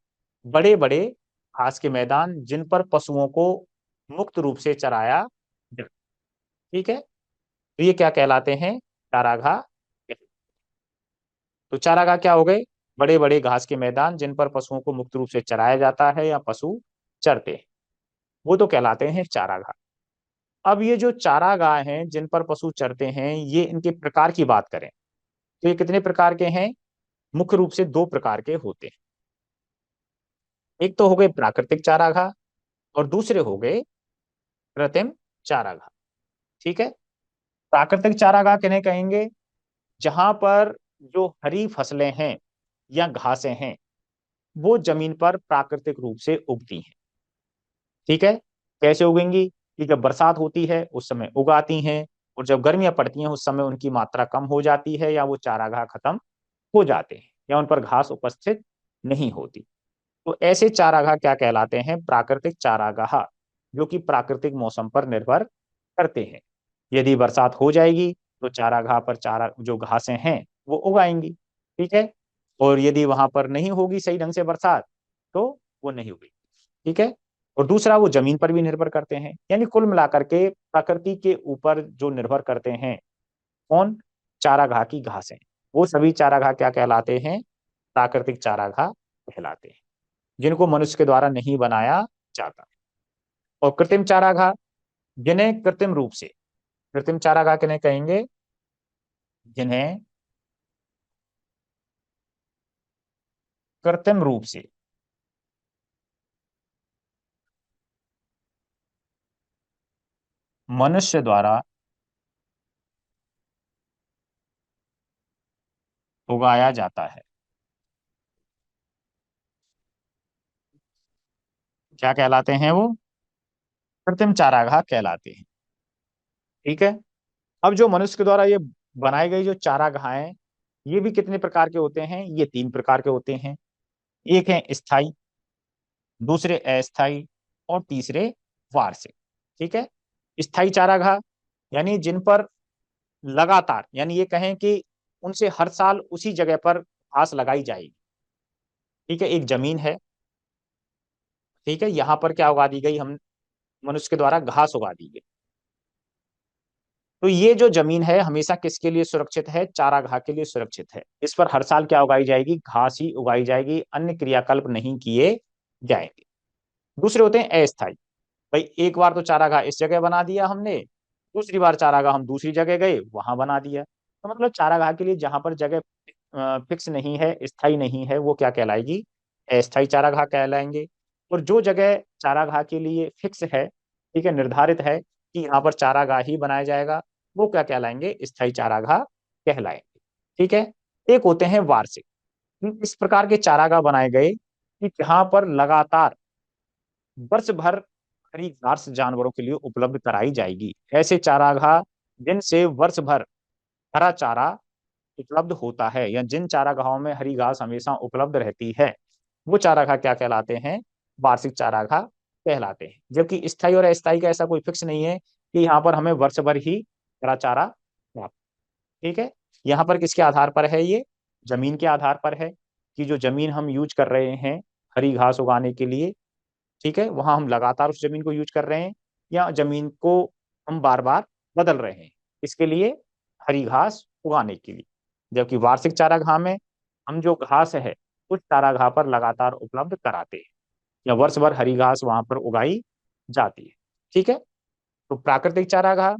बड़े बड़े घास के मैदान जिन पर पशुओं को मुक्त रूप से चराया जाए। ठीक है, तो ये क्या कहलाते हैं? चारागाह। तो चारागाह क्या हो गए? बड़े बड़े घास के मैदान जिन पर पशुओं को मुक्त रूप से चराया जाता है या पशु चरते हैं, वो तो कहलाते हैं चारागाह। अब ये जो चारागाह हैं जिन पर पशु चरते हैं, ये इनके प्रकार की बात करें तो ये कितने प्रकार के हैं? मुख्य रूप से दो प्रकार के होते हैं। एक तो हो गए प्राकृतिक चारागाह और दूसरे हो गए कृत्रिम चारागाह। ठीक है, प्राकृतिक चारागाह किन्हें कहेंगे? जहां पर जो हरी फसलें हैं या घासें हैं, वो जमीन पर प्राकृतिक रूप से उगती हैं। ठीक है, कैसे उगेंगी? कि जब बरसात होती है उस समय उगाती हैं, और जब गर्मियां पड़ती हैं उस समय उनकी मात्रा कम हो जाती है या वो चारागाह खत्म हो जाते हैं या उन पर घास उपस्थित नहीं होती। तो ऐसे चारागाह क्या कहलाते हैं? प्राकृतिक चारागाह, जो कि प्राकृतिक मौसम पर निर्भर करते हैं। यदि बरसात हो जाएगी तो चारागाह पर चारा जो घासें हैं वो उगाएंगी। ठीक है, और यदि वहां पर नहीं होगी सही ढंग से बरसात, तो वो नहीं उगेगी। ठीक है, और दूसरा वो जमीन पर भी निर्भर करते हैं। यानी कुल मिलाकर के प्रकृति के ऊपर जो निर्भर करते हैं, कौन? चारागाह की घासें। वो सभी चारागाह क्या कहलाते हैं? प्राकृतिक चारागाह कहलाते हैं, जिनको मनुष्य के द्वारा नहीं बनाया जाता। और कृत्रिम चारागाह, जिन्हें कृत्रिम रूप से, कृत्रिम चारागाह किन्हें कहेंगे? जिन्हें कृत्रिम रूप से मनुष्य द्वारा उगाया जाता है। क्या कहलाते हैं वो? कृत्रिम चारागाह कहलाते हैं। ठीक है, अब जो मनुष्य के द्वारा ये बनाई गई जो चारागाह हैं, ये भी कितने प्रकार के होते हैं? ये तीन प्रकार के होते हैं। एक है स्थायी, दूसरे अस्थायी, और तीसरे वार्षिक। ठीक है, स्थायी चारागाह यानी जिन पर लगातार, यानी ये कहें कि उनसे हर साल उसी जगह पर घास लगाई जाएगी। ठीक है, एक जमीन है, ठीक है, यहाँ पर क्या उगा दी गई? हम मनुष्य के द्वारा घास उगा दी गई। तो ये जो जमीन है हमेशा किसके लिए सुरक्षित है? चारागाह के लिए सुरक्षित है। इस पर हर साल क्या उगाई जाएगी? घास ही उगाई जाएगी, अन्य क्रियाकल्प नहीं किए जाएंगे। दूसरे होते हैं अस्थायी। भाई एक बार तो चारागाह इस जगह बना दिया हमने, दूसरी बार चारागाह हम दूसरी जगह गए वहां बना दिया। तो मतलब चारागाह के लिए जहां पर जगह फिक्स नहीं है, स्थायी नहीं है, वो क्या कहलाएगी? अस्थायी चारागाह कहलाएंगे। और जो जगह चारागाह के लिए फिक्स है, ठीक है, निर्धारित है कि यहाँ पर चारागाह ही बनाया जाएगा, वो क्या कहलाएंगे? स्थायी चारागाह कहलाएंगे। ठीक है, एक होते हैं वार्षिक। इस प्रकार के चारागाह बनाए गए कि जहां पर लगातार वर्ष भर हरी घास जानवरों के लिए उपलब्ध कराई जाएगी। ऐसे चारागाह जिनसे वर्ष भर हरा चारा उपलब्ध होता है, या जिन चारागाहों में हरी घास हमेशा उपलब्ध रहती है, वो चारागाह क्या कहलाते हैं? वार्षिक चारागाह कहलाते हैं। जबकि स्थायी और अस्थायी का ऐसा कोई फिक्स नहीं है कि यहाँ पर हमें वर्ष भर ही हरा चारा प्राप्त। ठीक है, यहाँ पर किसके आधार पर है? ये जमीन के आधार पर है, कि जो जमीन हम यूज कर रहे हैं हरी घास उगाने के लिए, ठीक है, वहां हम लगातार उस जमीन को यूज कर रहे हैं, या जमीन को हम बार बार बदल रहे हैं इसके लिए, हरी घास उगाने के लिए। जबकि वार्षिक चारागाह में हम जो घास है उस चारागाह पर लगातार उपलब्ध कराते हैं, या वर्ष भर हरी घास वहां पर उगाई जाती है। ठीक है, तो प्राकृतिक चारागाह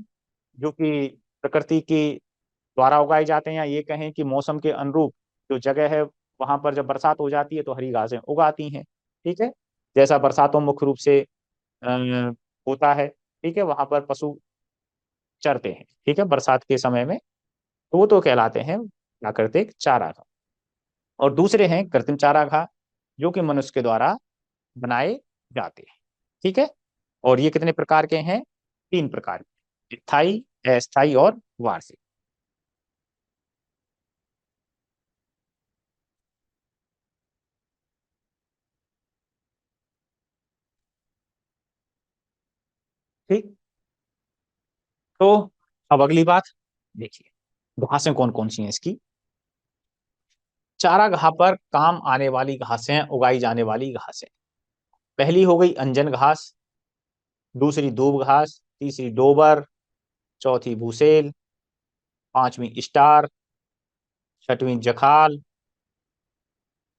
जो कि प्रकृति के द्वारा उगाए जाते हैं, या ये कहें कि मौसम के अनुरूप जो जगह है वहां पर जब बरसात हो जाती है तो हरी घासें उगाती हैं। ठीक है, जैसा बरसातों मुख्य रूप से अ, होता है, ठीक है, वहां पर पशु चरते हैं, ठीक है, बरसात के समय में। तो वो तो कहलाते हैं प्राकृतिक चारागाह। और दूसरे हैं कृत्रिम चारागाह, जो कि मनुष्य के द्वारा बनाए जाते हैं। ठीक है। और ये कितने प्रकार के हैं? 3 प्रकार के, स्थायी, अस्थायी और वार्षिक। ठीक। तो अब अगली बात देखिए, घासें कौन कौन सी हैं इसकी। चारागाह पर काम आने वाली घासें, उगाई जाने वाली घासें, पहली हो गई अंजन घास, दूसरी दूब घास, तीसरी डोबर, चौथी भूसेल, पांचवी स्टार, छठवीं जखाल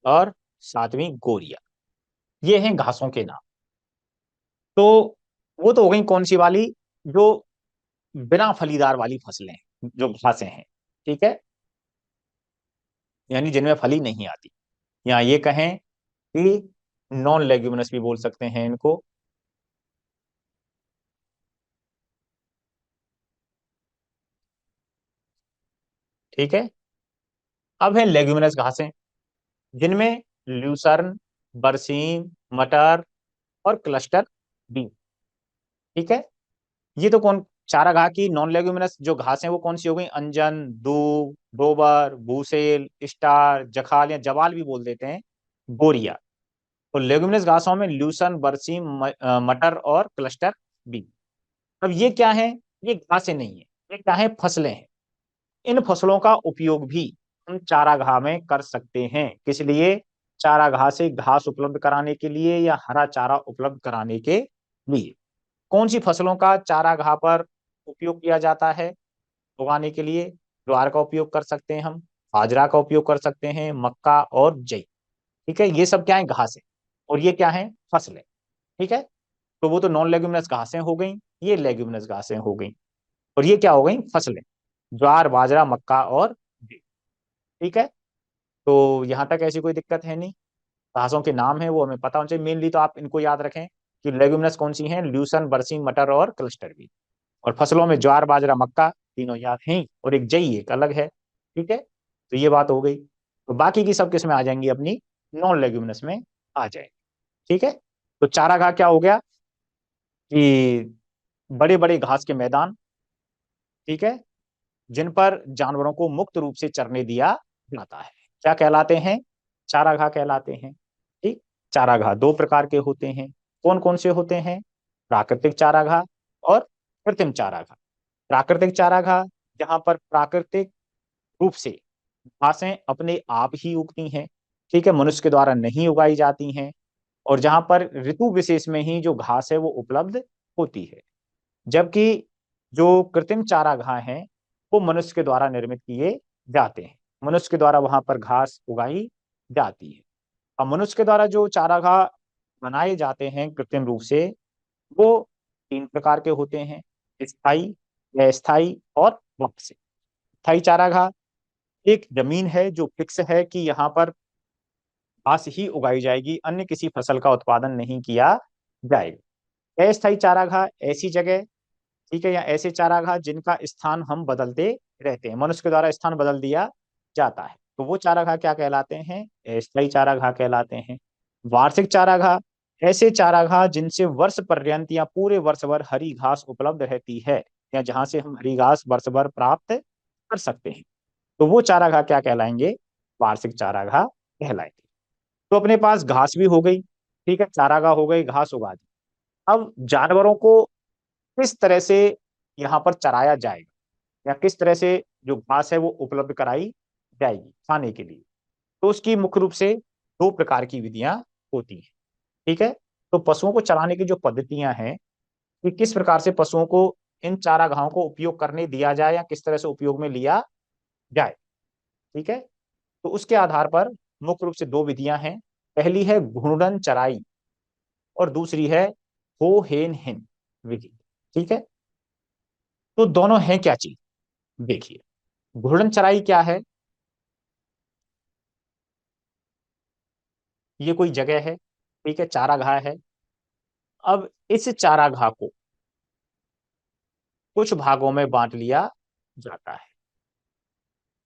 और सातवीं गोरिया। ये हैं घासों के नाम। तो वो तो हो गई कौन सी वाली, जो बिना फलीदार वाली फसलें, जो घासें हैं। ठीक है, यानी जिनमें फली नहीं आती, या ये कहें कि नॉन लेग्यूमिनस भी बोल सकते हैं इनको। ठीक है। अब है लेग्यूमिनस घासें, जिनमें ल्यूसर्न, बरसीम, मटर और क्लस्टर बी। ठीक है। ये तो कौन, चारागाह की नॉन लेग्यूमिनस जो घास है वो कौन सी हो गई? अंजन, दूब, दोबर, भूसेल, स्टार, जखाल या जवाल भी बोल देते हैं, बोरिया। तो लेग्यूमिनस घासों में ल्यूसन, बरसीम, मटर और क्लस्टर बी। अब ये क्या है? ये घासें नहीं है, ये क्या है? फसलें हैं। इन फसलों का उपयोग भी हम चारागाह में कर सकते हैं। किस लिए? चारागाह से घास उपलब्ध कराने के लिए या हरा चारा उपलब्ध कराने के लिए। कौन सी फसलों का चारागाह पर उपयोग किया जाता है उगाने के लिए? ज्वार का उपयोग कर सकते हैं हम, बाजरा का उपयोग कर सकते हैं, मक्का और जई। ठीक है, ये सब क्या है? घास है। और ये क्या है? फसलें। ठीक है। तो वो तो नॉन लेग्यूमिनस घासें हो गई, ये लेग्यूमिनस घासें हो गई, और ये क्या हो गई? फसलें, ज्वार, बाजरा, मक्का और जई। ठीक है। तो यहां तक ऐसी कोई दिक्कत है नहीं। घासों के नाम है वो हमें पता होना चाहिए, मेनली तो आप इनको याद रखें कि लेग्यूमिनस कौन सी हैं? ल्यूसन, बरसीम, मटर और क्लस्टर भी। और फसलों में ज्वार, बाजरा, मक्का, तीनों याद हैं, और एक जई एक अलग है। ठीक है, तो ये बात हो गई। तो बाकी की सब किस्में आ जाएंगी अपनी नॉन लेग्यूमिनस में आ जाएंगी। ठीक है। तो चारागाह क्या हो गया कि बड़े बड़े घास के मैदान, ठीक है, जिन पर जानवरों को मुक्त रूप से चरने दिया जाता है, क्या कहलाते हैं? चारागाह कहलाते हैं। ठीक। चारागाह 2 प्रकार के होते हैं। कौन कौन से होते हैं? प्राकृतिक चारागाह और कृत्रिम चारागाह। प्राकृतिक चारागाह, जहां पर प्राकृतिक रूप से घासें अपने आप ही उगती हैं, ठीक है, मनुष्य के द्वारा नहीं उगाई जाती हैं, और जहां पर ऋतु विशेष में ही जो घास है वो उपलब्ध होती है। जबकि जो कृत्रिम चारागाह हैं वो मनुष्य के द्वारा निर्मित किए जाते हैं, मनुष्य के द्वारा वहां पर घास उगाई जाती है। अब मनुष्य के द्वारा जो चारागाह बनाए जाते हैं कृत्रिम रूप से, वो 3 प्रकार के होते हैं, स्थायी, अस्थायी और वापसी। स्थायी चारागाह एक जमीन है जो फिक्स है कि यहाँ पर घास ही उगाई जाएगी, अन्य किसी फसल का उत्पादन नहीं किया जाएगा। अस्थायी चारागाह ऐसी जगह, ठीक है, या ऐसे चारागाह जिनका स्थान हम बदलते रहते हैं, मनुष्य के द्वारा स्थान बदल दिया जाता है, तो वो चारागाह क्या कहलाते हैं? अस्थायी चारागाह कहलाते हैं। वार्षिक चारागाह ऐसे चारागाह जिनसे वर्ष पर्यंत या पूरे वर्ष भर हरी घास उपलब्ध रहती है, या जहां से हम हरी घास वर्ष भर प्राप्त कर सकते हैं, तो वो चारागाह क्या कहलाएंगे? वार्षिक चारागाह कहलाएंगे। तो अपने पास घास भी हो गई, ठीक है, चारागाह हो गई, घास उगा दी। अब जानवरों को किस तरह से यहाँ पर चराया जाएगा, या किस तरह से जो घास है वो उपलब्ध कराई जाएगी खाने के लिए, तो उसकी मुख्य रूप से 2 प्रकार की विधियां होती हैं। ठीक है। तो पशुओं को चराने की जो पद्धतियां हैं, कि किस प्रकार से पशुओं को इन चारागाहों को उपयोग करने दिया जाए या किस तरह से उपयोग में लिया जाए, ठीक है, तो उसके आधार पर मुख्य रूप से 2 विधियां हैं। पहली है घूर्णन चराई, और दूसरी है हो हेन हिन विधि। ठीक है। तो दोनों हैं क्या चीज, देखिए। घूर्णन चराई क्या है? ये कोई जगह है, ठीक है, चारागाह है। अब इस चारागाह को कुछ भागों में बांट लिया जाता है।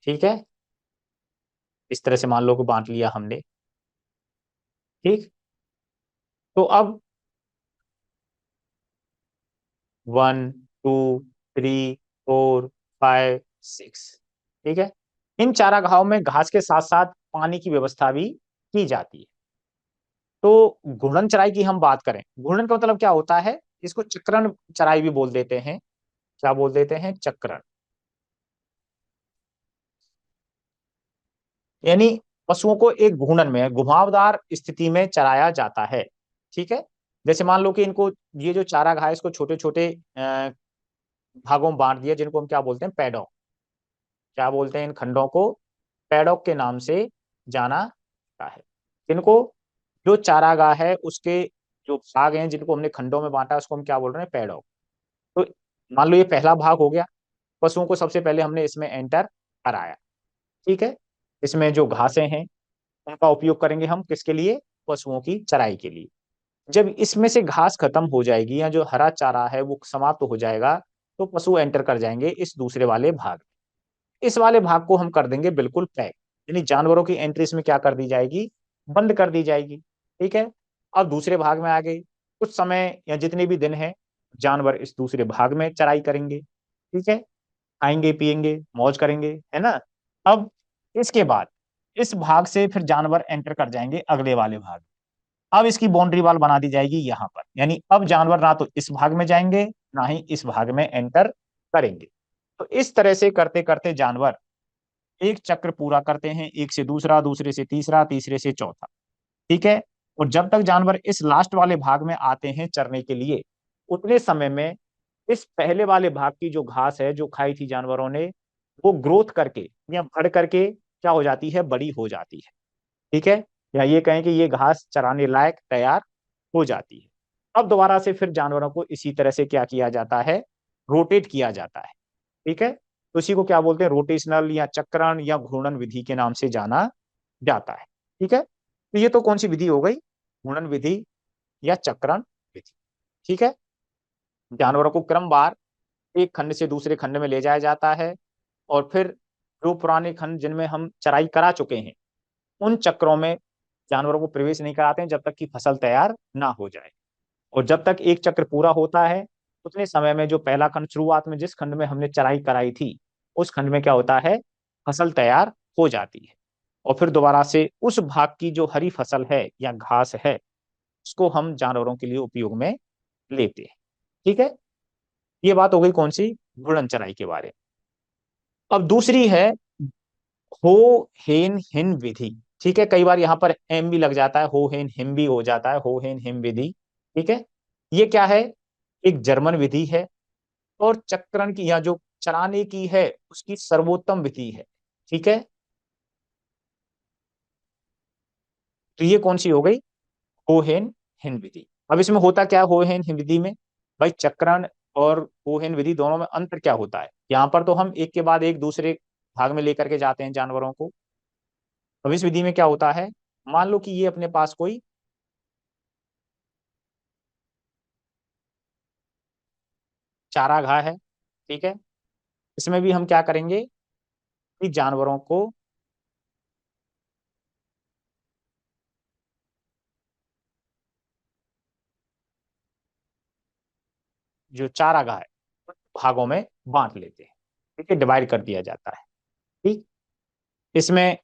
ठीक है, इस तरह से मान लो कि बांट लिया हमने। ठीक। तो अब 1 2 3 4 5 6। ठीक है। इन चारागाहों में घास के साथ साथ पानी की व्यवस्था भी की जाती है। तो घूर्णन चराई की हम बात करें, घूर्णन का मतलब क्या होता है, इसको चक्रण चराई भी बोल देते हैं। क्या बोल देते हैं? चक्रण। यानी पशुओं को एक घूर्णन में, घुमावदार स्थिति में चराया जाता है। ठीक है। जैसे मान लो कि इनको, ये जो चारागाह है इसको छोटे छोटे भागों में बांट दिया, जिनको हम क्या बोलते हैं? पैडॉक। क्या बोलते हैं इन खंडों को? पैडॉक के नाम से जाना जाता है। इनको, जो चारागाह है उसके जो भाग हैं जिनको हमने खंडों में बांटा, उसको हम क्या बोल रहे हैं? पैडॉक। तो मान लो ये पहला भाग हो गया। पशुओं को सबसे पहले हमने इसमें एंटर कराया। ठीक है। इसमें जो घासें हैं उनका उपयोग करेंगे हम किसके लिए? पशुओं की चराई के लिए। जब इसमें से घास खत्म हो जाएगी या जो हरा चारा है वो समाप्त हो जाएगा, तो पशु एंटर कर जाएंगे इस दूसरे वाले भाग। इस वाले भाग को हम कर देंगे बिल्कुल पैक। यानी जानवरों की एंट्री इसमें क्या कर दी जाएगी? बंद कर दी जाएगी। ठीक है। अब दूसरे भाग में आ गए। कुछ समय या जितने भी दिन है, जानवर इस दूसरे भाग में चराई करेंगे। ठीक है। खाएंगे पिएंगे मौज करेंगे, है ना। अब इसके बाद इस भाग से फिर जानवर एंटर कर जाएंगे अगले वाले भाग। अब इसकी बाउंड्री वॉल बना दी जाएगी यहाँ पर, यानी अब जानवर ना तो इस भाग में जाएंगे, ना ही इस भाग में एंटर करेंगे। तो इस तरह से करते करते जानवर एक चक्र पूरा करते हैं, एक से दूसरा, दूसरे से तीसरा, तीसरे से चौथा। ठीक है। और जब तक जानवर इस लास्ट वाले भाग में आते हैं चरने के लिए, उतने समय में इस पहले वाले भाग की जो घास है जो खाई थी जानवरों ने, वो ग्रोथ करके या बढ़ करके क्या हो जाती है? बड़ी हो जाती है। ठीक है। या ये कहें कि ये घास चराने लायक तैयार हो जाती है। अब दोबारा से फिर जानवरों को इसी तरह से क्या किया जाता है? रोटेट किया जाता है। ठीक है। तो इसी को क्या बोलते हैं? रोटेशनल या चक्रण या घूर्णन विधि के नाम से जाना जाता है। ठीक है। तो ये तो कौन सी विधि हो गई? घूर्णन विधि या चक्रण विधि। ठीक है। जानवरों को क्रमवार एक खंड से दूसरे खंड में ले जाया जाता है, और फिर जो पुराने खंड जिनमें हम चराई करा चुके हैं उन चक्रों में जानवरों को प्रवेश नहीं कराते हैं जब तक कि फसल तैयार ना हो जाए। और जब तक एक चक्र पूरा होता है, उतने समय में जो पहला खंड, शुरुआत में जिस खंड में हमने चराई कराई थी, उस खंड में क्या होता है? फसल तैयार हो जाती है। और फिर दोबारा से उस भाग की जो हरी फसल है या घास है, उसको हम जानवरों के लिए उपयोग में लेते हैं। ठीक है। ये बात हो गई कौन सी? घूर्णन चराई के बारे में। अब दूसरी है हो हेन हिन विधि। ठीक है। कई बार यहाँ पर एम भी लग जाता है, हो हेन हिम भी हो जाता है, हो हेन हिम विधि। ठीक है। ये क्या है? एक जर्मन विधि है, और चक्रण की या जो चराने की है उसकी सर्वोत्तम विधि है। ठीक है। तो ये कौन सी हो गई? होहेन हिन विधि। अब इसमें होता क्या है होहेन हिन विधि में? भाई चक्रण और होहेन विधि दोनों में अंतर क्या होता है? यहाँ पर तो हम एक के बाद एक दूसरे भाग में लेकर के जाते हैं जानवरों को। अब इस विधि में क्या होता है? मान लो कि ये अपने पास कोई चारागाह है। ठीक है। इसमें भी हम क्या करेंगे कि जानवरों को, जो चारागाह है, भागों में बांट लेते हैं। ठीक है। डिवाइड कर दिया जाता है। ठीक। इसमें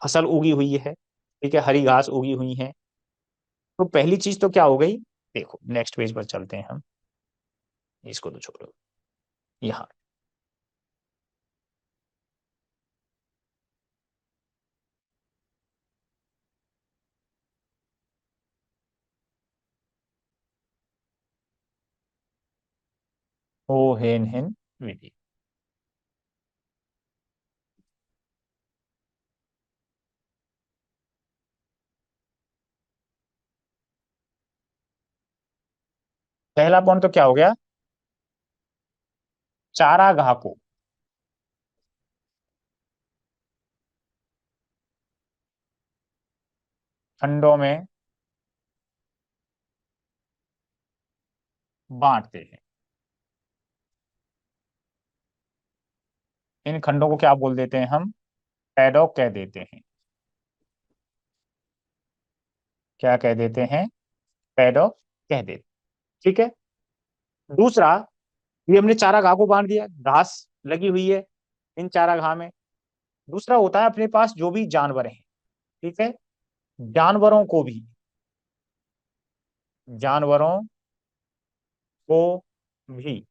फसल उगी हुई है। ठीक है। हरी घास उगी हुई है। तो पहली चीज तो क्या हो गई? देखो नेक्स्ट पेज पर चलते हैं हम। इसको तो छोड़ो। यहाँ हो हेन हेन विधि। पहला पॉइंट तो क्या हो गया? चारागाह को खंडों में बांटते हैं। इन खंडों को क्या बोल देते हैं हम? पैडॉक कह देते हैं। क्या कह देते हैं? पैडॉक कह देते। ठीक है। दूसरा, ये हमने चारागाह को बांट दिया, घास लगी हुई है इन चारागाह में। दूसरा होता है अपने पास जो भी जानवर हैं, ठीक है, जानवरों को भी, जानवरों को भी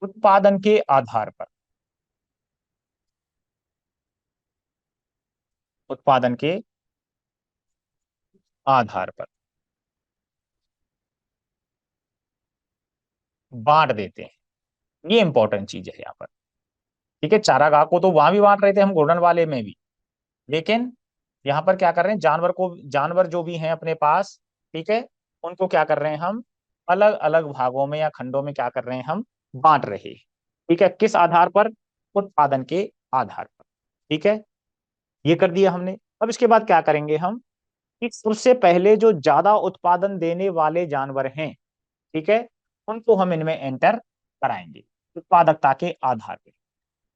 उत्पादन के आधार पर, उत्पादन के आधार पर बांट देते हैं। ये इंपॉर्टेंट चीज है यहाँ पर। ठीक है, चारागाह को तो वहां भी बांट रहे थे हम, घूर्णन वाले में भी, लेकिन यहाँ पर क्या कर रहे हैं, जानवर को, जानवर जो भी हैं अपने पास, ठीक है, उनको क्या कर रहे हैं हम, अलग अलग भागों में या खंडों में क्या कर रहे हैं, हम बांट रहे हैं। ठीक है, किस आधार पर? उत्पादन के आधार पर। ठीक है, ये कर दिया हमने। अब इसके बाद क्या करेंगे हम, कि सबसे पहले जो ज्यादा उत्पादन देने वाले जानवर हैं, ठीक है, उनको हम इनमें एंटर कराएंगे उत्पादकता के आधार पर।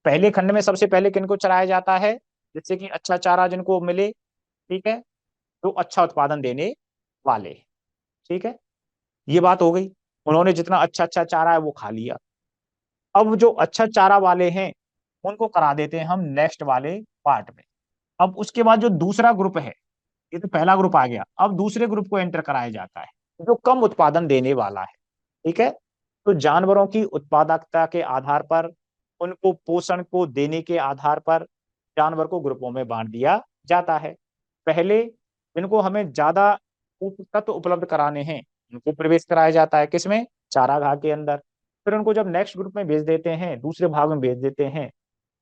पहले खंड में सबसे पहले किनको चराया जाता है, जिससे कि अच्छा चारा जिनको मिले, ठीक है, जो अच्छा उत्पादन देने वाले हैं। ठीक है, ये बात हो गई। उन्होंने जितना अच्छा अच्छा चारा है वो खा लिया। अब जो अच्छा चारा वाले हैं उनको करा देते हैं हम नेक्स्ट वाले पार्ट में। अब उसके बाद जो दूसरा ग्रुप है, ये तो पहला ग्रुप आ गया, अब दूसरे ग्रुप को एंटर कराया जाता है जो कम उत्पादन देने वाला है। ठीक है, तो जानवरों की उत्पादकता के आधार पर, उनको पोषण को देने के आधार पर जानवर को ग्रुपों में बांट दिया जाता है। पहले इनको हमें ज्यादा पोषक तत्व उपलब्ध कराने हैं, उनको प्रवेश कराया जाता है किसमें, चारागाह के अंदर। फिर उनको जब नेक्स्ट ग्रुप में भेज देते हैं, दूसरे भाग में भेज देते हैं,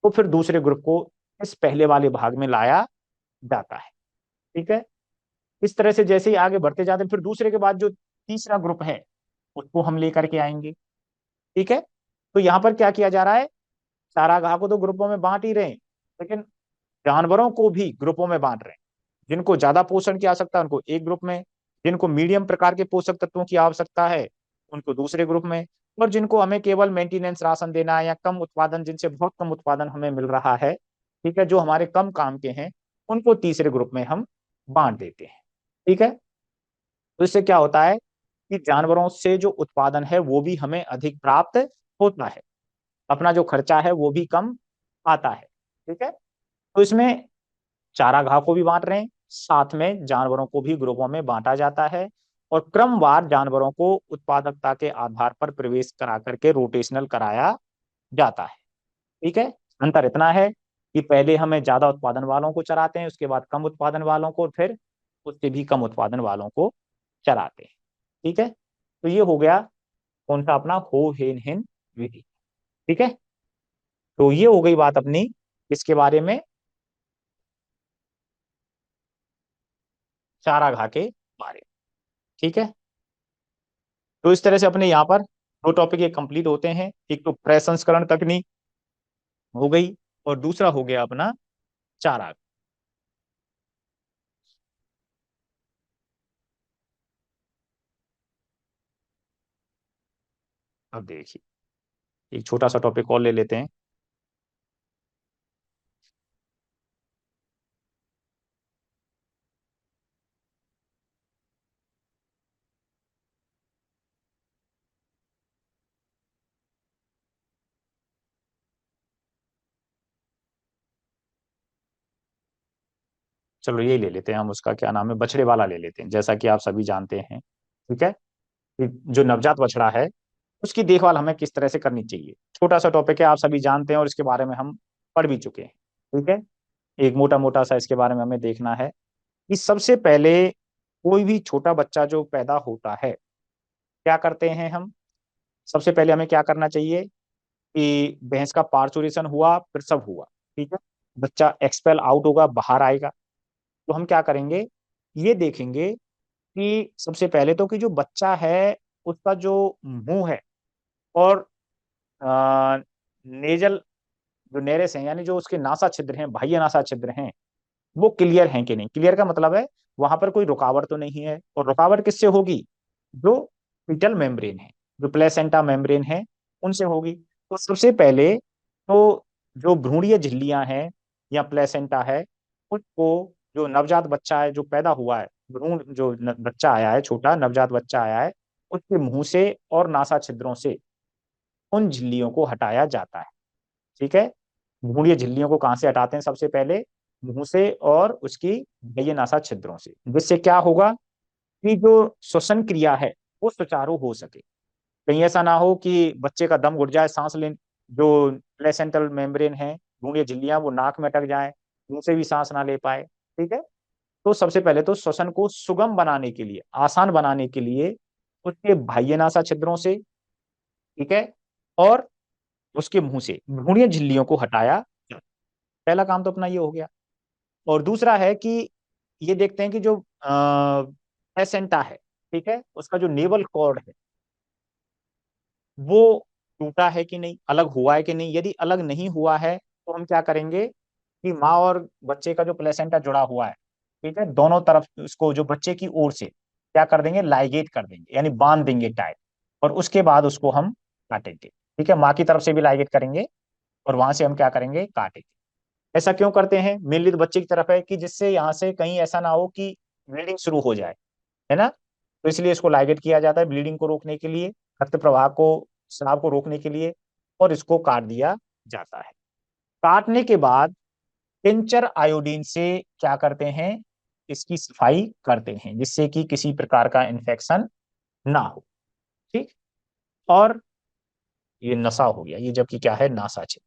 तो फिर दूसरे ग्रुप को इस पहले वाले भाग में लाया जाता है। ठीक है, इस तरह से जैसे ही आगे बढ़ते जाते हैं, फिर दूसरे के बाद जो तीसरा ग्रुप है उसको हम लेकर के आएंगे। ठीक है, तो यहाँ पर क्या किया जा रहा है, चारागाह को तो ग्रुपों में बांट ही रहे हैं, लेकिन जानवरों को भी ग्रुपों में बांट रहे हैं। जिनको ज्यादा पोषण की आवश्यकता है उनको एक ग्रुप में, जिनको मीडियम प्रकार के पोषक तत्वों की आवश्यकता है उनको दूसरे ग्रुप में, और जिनको हमें केवल मेंटेनेंस राशन देना है या कम उत्पादन, जिनसे बहुत कम उत्पादन हमें मिल रहा है, ठीक है, जो हमारे कम काम के हैं, उनको तीसरे ग्रुप में हम बांट देते हैं। ठीक है, तो इससे क्या होता है कि जानवरों से जो उत्पादन है वो भी हमें अधिक प्राप्त होता है, अपना जो खर्चा है वो भी कम आता है। ठीक है, तो इसमें चारागाह को भी बांट रहे हैं, साथ में जानवरों को भी ग्रुपों में बांटा जाता है, और क्रमवार जानवरों को उत्पादकता के आधार पर प्रवेश करा करके रोटेशनल कराया जाता है। ठीक है, अंतर इतना है कि पहले हमें ज्यादा उत्पादन वालों को चराते हैं, उसके बाद कम उत्पादन वालों को, फिर उससे भी कम उत्पादन वालों को चराते हैं। ठीक है, तो ये हो गया कौन सा अपना हो हेन हेन विधि। ठीक है, तो ये हो गई बात अपनी इसके बारे में, चारागाह के बारे में। ठीक है, तो इस तरह से अपने यहाँ पर दो टॉपिक ये कंप्लीट होते हैं, एक तो प्रसंस्करण तकनीक हो गई, और दूसरा हो गया अपना चारागाह। अब देखिए, एक छोटा सा टॉपिक और ले लेते हैं। चलो ये ले लेते हैं हम, उसका क्या नाम है, बछड़े वाला ले लेते हैं। जैसा कि आप सभी जानते हैं, ठीक है, कि जो नवजात बछड़ा है उसकी देखभाल हमें किस तरह से करनी चाहिए, छोटा सा टॉपिक है, आप सभी जानते हैं, और इसके बारे में हम पढ़ भी चुके हैं। ठीक है, एक मोटा मोटा सा इसके बारे में हमें देखना है कि सबसे पहले कोई भी छोटा बच्चा जो पैदा होता है, क्या करते हैं हम, सबसे पहले हमें क्या करना चाहिए कि भैंस का पार्चुरेशन हुआ, प्रसव हुआ, ठीक है, बच्चा एक्सपेल आउट होगा, बाहर आएगा, तो हम क्या करेंगे, ये देखेंगे कि सबसे पहले तो कि जो बच्चा है उसका जो मुंह है, और नेजल जो नेरेस है, यानी जो उसके नासा छिद्र हैं, बाह्य नासा छिद्र हैं, वो क्लियर हैं कि नहीं। क्लियर का मतलब है वहां पर कोई रुकावट तो नहीं है, और रुकावट किससे होगी, जो फीटल मेम्ब्रेन है, जो प्लेसेंटा मेम्ब्रेन है, उनसे होगी। तो सबसे पहले तो जो भ्रूणीय झिल्लियां हैं या प्लेसेंटा है, उसको, जो नवजात बच्चा है जो पैदा हुआ है, भ्रूण जो बच्चा आया है, छोटा नवजात बच्चा आया है, उसके मुंह से और नासा छिद्रों से उन झिल्लियों को हटाया जाता है। ठीक है, भ्रूणीय झिल्लियों को कहां से हटाते हैं? सबसे पहले मुंह से और उसकी बाह्य नासा छिद्रों से, जिससे क्या होगा कि जो श्वसन क्रिया है वो सुचारू हो सके। कहीं ऐसा ना हो कि बच्चे का दम घुट जाए, सांस ले, जो प्लेसेंटल मेम्ब्रेन है, भ्रूणीय झिल्लियां, वो नाक में अटक जाए, मुंह से भी सांस ना ले पाए। ठीक है, तो सबसे पहले तो श्वसन को सुगम बनाने के लिए, आसान बनाने के लिए उसके बाह्य नासा छिद्रों से, ठीक है, और उसके मुंह से भ्रूणीय झिल्लियों को हटाया जाए। पहला काम तो अपना ये हो गया। और दूसरा है कि ये देखते हैं कि जो प्लेसेंटा है, ठीक है, उसका जो नेवल कॉर्ड है वो टूटा है कि नहीं, अलग हुआ है कि नहीं। यदि अलग नहीं हुआ है तो हम क्या करेंगे कि माँ और बच्चे का जो प्लेसेंटा जुड़ा हुआ है, ठीक है, दोनों तरफ उसको, जो बच्चे की ओर से क्या कर देंगे, लाइगेट कर देंगे, यानी बांध देंगे टाइट, और उसके बाद उसको हम काटेंगे। ठीक है, माँ की तरफ से भी लाइगेट करेंगे और वहां से हम क्या करेंगे, काटेंगे। ऐसा क्यों करते हैं? मेनली तो बच्चे की तरफ है कि जिससे यहाँ से कहीं ऐसा ना हो कि ब्लीडिंग शुरू हो जाए, है ना। तो इसलिए इसको लाइगेट किया जाता है, ब्लीडिंग को रोकने के लिए, रक्त प्रवाह को, स्राव को रोकने के लिए, और इसको काट दिया जाता है। काटने के बाद टिंचर आयोडीन से क्या करते हैं, इसकी सफाई करते हैं, जिससे कि किसी प्रकार का इन्फेक्शन ना हो। ठीक, और ये नशा हो गया, ये जबकि क्या है, नासा छिद्र।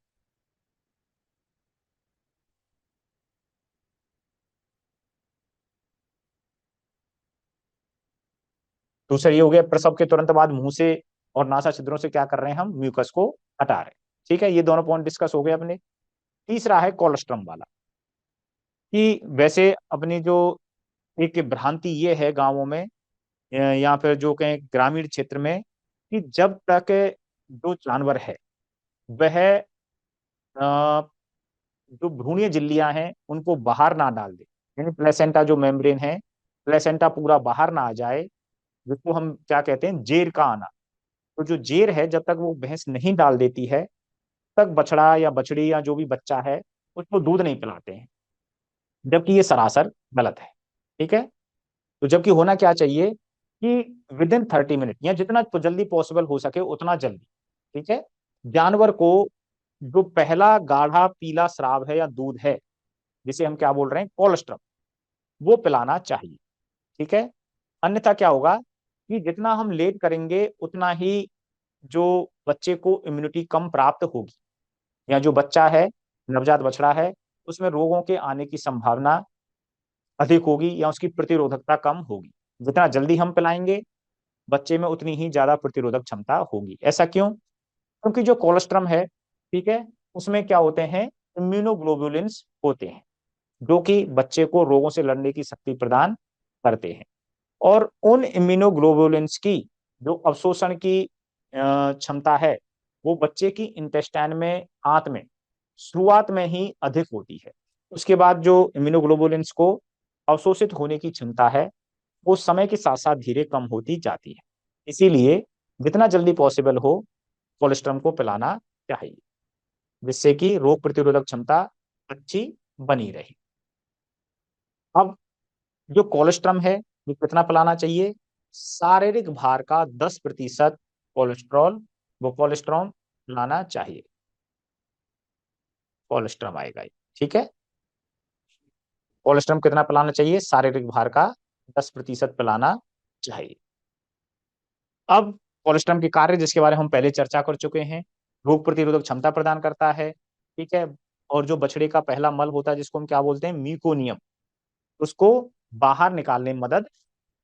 दूसरा ये हो गया, प्रसव के तुरंत बाद मुंह से और नासा छिद्रों से क्या कर रहे हैं, हम म्यूकस को हटा रहे हैं। ठीक है, ये दोनों पॉइंट डिस्कस हो गए अपने। तीसरा है कोलोस्ट्रम वाला, कि वैसे अपनी जो एक भ्रांति ये है गांवों में, या फिर जो कहें ग्रामीण क्षेत्र में, कि जब तक जो जानवर है वह जो भ्रूणीय झिल्लियां हैं उनको बाहर ना डाल दे, यानी प्लेसेंटा जो मेम्ब्रेन है, प्लेसेंटा पूरा बाहर ना आ जाए, जिसको हम क्या कहते हैं, जेर का आना। तो जो जेर है, जब तक वो भैंस नहीं डाल देती है, तक बछड़ा या बछड़ी या जो भी बच्चा है उसको दूध नहीं पिलाते हैं, जबकि ये सरासर गलत है। ठीक है, तो जबकि होना क्या चाहिए कि विद इन 30 मिनट, या जितना तो जल्दी पॉसिबल हो सके उतना जल्दी, ठीक है, जानवर को जो पहला गाढ़ा पीला स्राव है या दूध है, जिसे हम क्या बोल रहे हैं, कोलेस्ट्रम, वो पिलाना चाहिए। ठीक है, अन्यथा क्या होगा कि जितना हम लेट करेंगे उतना ही जो बच्चे को इम्यूनिटी कम प्राप्त होगी, या जो बच्चा है, नवजात बछड़ा है, उसमें रोगों के आने की संभावना अधिक होगी, या उसकी प्रतिरोधकता कम होगी। जितना जल्दी हम पिलाएंगे बच्चे में उतनी ही ज्यादा प्रतिरोधक क्षमता होगी। ऐसा क्यों? क्योंकि जो कोलेस्ट्रम है, ठीक है, उसमें क्या होते हैं, इम्यूनोग्लोबुलिन्स होते हैं, जो कि बच्चे को रोगों से लड़ने की शक्ति प्रदान करते हैं। और उन इम्यूनोग्लोबुलिन्स की जो अवशोषण की क्षमता है, वो बच्चे की इंटेस्टाइन में, आंत में, शुरुआत में ही अधिक होती है। उसके बाद जो इम्यूनोग्लोबुलिन्स को अवशोषित होने की क्षमता है, वो समय के साथ साथ धीरे कम होती जाती है। इसीलिए जितना जल्दी पॉसिबल हो कोलेस्ट्रम को पिलाना चाहिए, जिससे कि रोग प्रतिरोधक क्षमता अच्छी बनी रहे। अब जो कोलेस्ट्रम है वो कितना पिलाना चाहिए? शारीरिक भार का 10% कोलेस्ट्रॉल, वो कोलेस्ट्रॉल पिलाना चाहिए। कोलेस्ट्रम आएगा ये, ठीक है। कोलेस्ट्रम कितना पिलाना चाहिए? शारीरिक भार का 10% पिलाना चाहिए। अब कोलेस्ट्रम के कार्य, जिसके बारे में हम पहले चर्चा कर चुके हैं, रोग प्रतिरोधक क्षमता प्रदान करता है, ठीक है, और जो बछड़े का पहला मल होता है, जिसको हम क्या बोलते हैं, म्यूकोनियम, उसको बाहर निकालने में मदद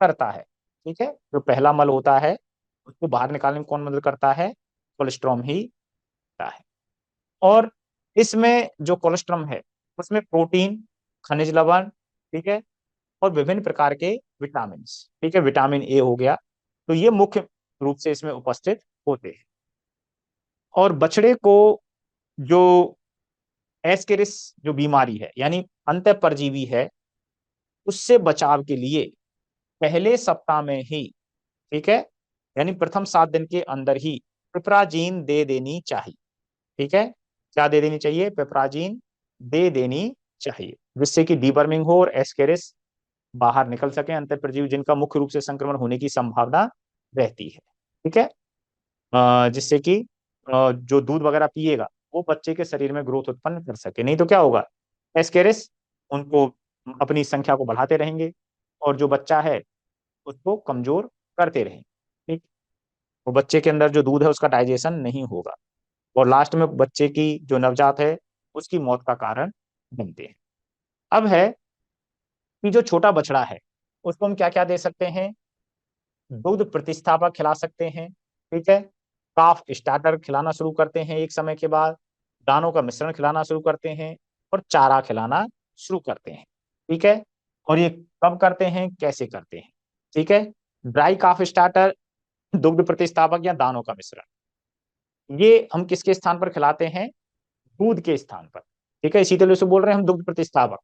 करता है। ठीक है, जो पहला मल होता है उसको बाहर निकालने में कौन मदद करता है? कोलेस्ट्रॉम ही करता है। और इसमें जो कोलेस्ट्रॉम है उसमें प्रोटीन, खनिज लवण, ठीक है, और विभिन्न प्रकार के विटामिन, ठीक है, विटामिन ए हो गया, तो ये मुख्य रूप से इसमें उपस्थित होते हैं। और बछड़े को जो एस्केरिस जो बीमारी है, यानी अंत परजीवी है, उससे बचाव के लिए पहले सप्ताह में ही, ठीक है, यानी प्रथम 7 दिन के अंदर ही पिपराजीन दे देनी चाहिए। ठीक है, क्या दे देनी चाहिए? पिपराजीन दे देनी चाहिए, जिससे कि डीवर्मिंग हो और एस्केरिस बाहर निकल सके, अंतःपरजीवी जिनका मुख्य रूप से संक्रमण होने की संभावना रहती है। ठीक है। जिससे कि जो दूध वगैरह पिएगा वो बच्चे के शरीर में ग्रोथ उत्पन्न कर सके, नहीं तो क्या होगा, एस्केरिस उनको अपनी संख्या को बढ़ाते रहेंगे और जो बच्चा है उसको कमजोर करते रहेंगे। ठीक। वो बच्चे के अंदर जो दूध है उसका डाइजेशन नहीं होगा और लास्ट में बच्चे की जो नवजात है उसकी मौत का कारण बनते हैं। अब है कि जो छोटा बछड़ा है उसको हम क्या क्या दे सकते हैं, दुग्ध प्रतिस्थापक खिला सकते हैं। ठीक है। काफ स्टार्टर खिलाना शुरू करते हैं एक समय के बाद, दानों का मिश्रण खिलाना शुरू करते हैं और चारा खिलाना शुरू करते हैं। ठीक है। और ये कब करते हैं, कैसे करते हैं। ठीक है। ड्राई काफ स्टार्टर, दुग्ध प्रतिस्थापक या दानों का मिश्रण, ये हम किसके स्थान पर खिलाते हैं, दूध के स्थान पर। ठीक है, इसी तरह से बोल रहे हैं हम दुग्ध प्रतिस्थापक।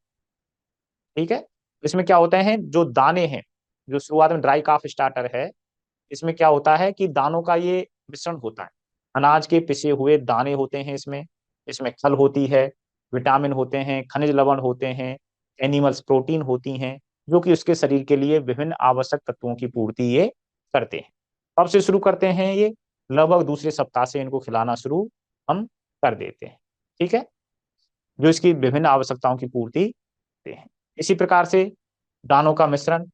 ठीक है। इसमें क्या होते हैं, जो दाने हैं, जो शुरुआत में ड्राई काफ स्टार्टर है, इसमें क्या होता है कि दानों का ये मिश्रण होता है, अनाज के पिसे हुए दाने होते हैं इसमें। इसमें खल होती है, विटामिन होते हैं, खनिज लवण होते हैं, एनिमल्स प्रोटीन होती हैं, जो कि उसके शरीर के लिए विभिन्न आवश्यक तत्वों की पूर्ति ये करते हैं। कब से शुरू करते हैं ये, लगभग दूसरे सप्ताह से इनको खिलाना शुरू हम कर देते हैं। ठीक है। जो इसकी विभिन्न आवश्यकताओं की पूर्ति करते हैं। इसी प्रकार से दानों का मिश्रण,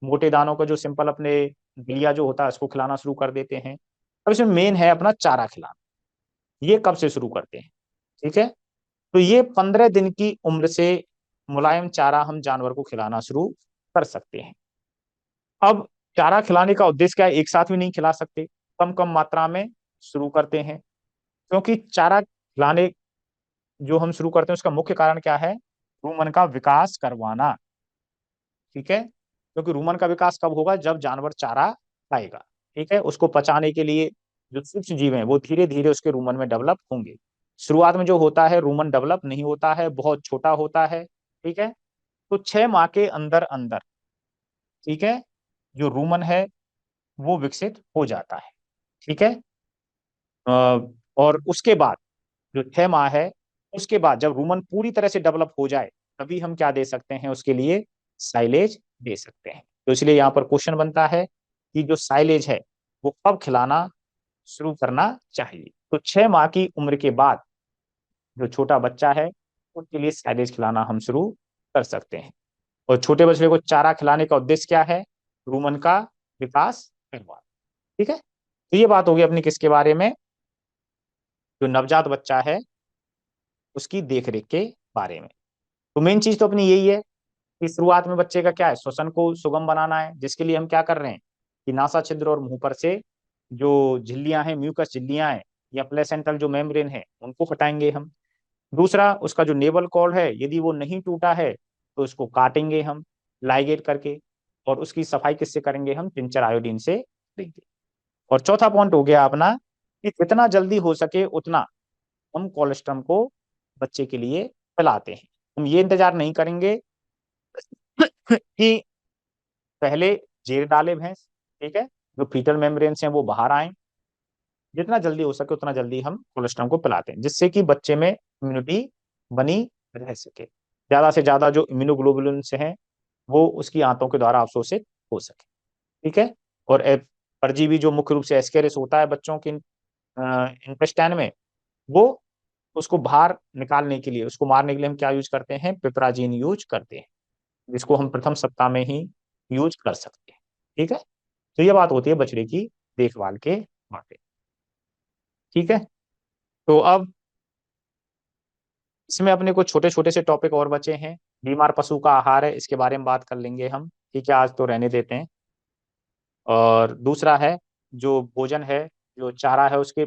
मोटे दानों का जो सिंपल अपने दलिया जो होता है उसको खिलाना शुरू कर देते हैं। अब इसमें मेन है अपना चारा खिलाना, ये कब से शुरू करते हैं। ठीक है। तो ये 15 दिन की उम्र से मुलायम चारा हम जानवर को खिलाना शुरू कर सकते हैं। अब चारा खिलाने का उद्देश्य क्या है, एक साथ भी नहीं खिला सकते, कम कम मात्रा में शुरू करते हैं, क्योंकि चारा खिलाने जो हम शुरू करते हैं उसका मुख्य कारण क्या है, रूमन का विकास करवाना। ठीक है। क्योंकि रूमन का विकास कब होगा, जब जानवर चारा खाएगा। ठीक है। उसको पचाने के लिए जो सूक्ष्म जीव हैं वो धीरे धीरे उसके रूमन में डेवलप होंगे। शुरुआत में जो होता है रूमन डेवलप नहीं होता है, बहुत छोटा होता है। ठीक है। तो 6 माह के अंदर अंदर, ठीक है, जो रूमन है वो विकसित हो जाता है। ठीक है। और उसके बाद जो 6 माह है, उसके बाद जब रूमन पूरी तरह से डेवलप हो जाए, तभी हम क्या दे सकते हैं उसके लिए, साइलेज दे सकते हैं। तो इसलिए यहाँ पर क्वेश्चन बनता है कि जो साइलेज है वो कब खिलाना शुरू करना चाहिए। तो 6 माह की उम्र के बाद जो छोटा बच्चा है उसके लिए साइलेज खिलाना हम शुरू कर सकते हैं। और छोटे बछड़े को चारा खिलाने का उद्देश्य क्या है, रूमन का विकास करवाना। ठीक है। तो ये बात होगी अपनी किसके बारे में, जो नवजात बच्चा है उसकी देखरेख के बारे में। तो मेन चीज तो अपनी यही है कि शुरुआत में बच्चे का क्या है, श्वसन को सुगम बनाना है, जिसके लिए हम क्या कर रहे हैं कि नासा छिद्र और मुंह पर से जो झिल्लियां हैं, म्यूकस झिल्लियां हैं या प्लेसेंटल जो मेम्ब्रेन है उनको हटाएंगे हम। दूसरा, उसका जो नेवल कॉर्ड है यदि वो नहीं टूटा है तो उसको काटेंगे हम लाइगेट करके, और उसकी सफाई किससे करेंगे, हम टिंचर आयोडीन से देंगे। और चौथा पॉइंट हो गया अपना कि जितना जल्दी हो सके उतना हम कोलेस्ट्रम को बच्चे के लिए पिलाते हैं। हम ये इंतजार नहीं करेंगे कि पहले जेर डाले भैंस, ठीक है, जो फीटल मेम्ब्रेन्स हैं वो बाहर आए, जितना जल्दी हो सके उतना जल्दी हम कोलेस्ट्रॉम को पिलाते हैं, जिससे कि बच्चे में इम्यूनिटी बनी रह सके, ज्यादा से ज्यादा जो इम्यूनोग्लोबुलिन हैं वो उसकी आंतों के द्वारा अवशोषित हो सके। ठीक है। और परजीवी जो मुख्य रूप से एस्केरिस होता है बच्चों के इंटेस्टाइन में, वो उसको बाहर निकालने के लिए, उसको मारने के लिए हम क्या यूज करते हैं, पिपराजीन यूज करते हैं, जिसको हम प्रथम सप्ताह में ही यूज कर सकते हैं। ठीक है। तो ये बात होती है बछड़े की देखभाल के बारे। ठीक है। तो अब इसमें अपने को छोटे छोटे से टॉपिक और बचे हैं। बीमार पशु का आहार है, इसके बारे में बात कर लेंगे हम। ठीक है, आज तो रहने देते हैं। और दूसरा है जो भोजन है, जो चारा है, उसके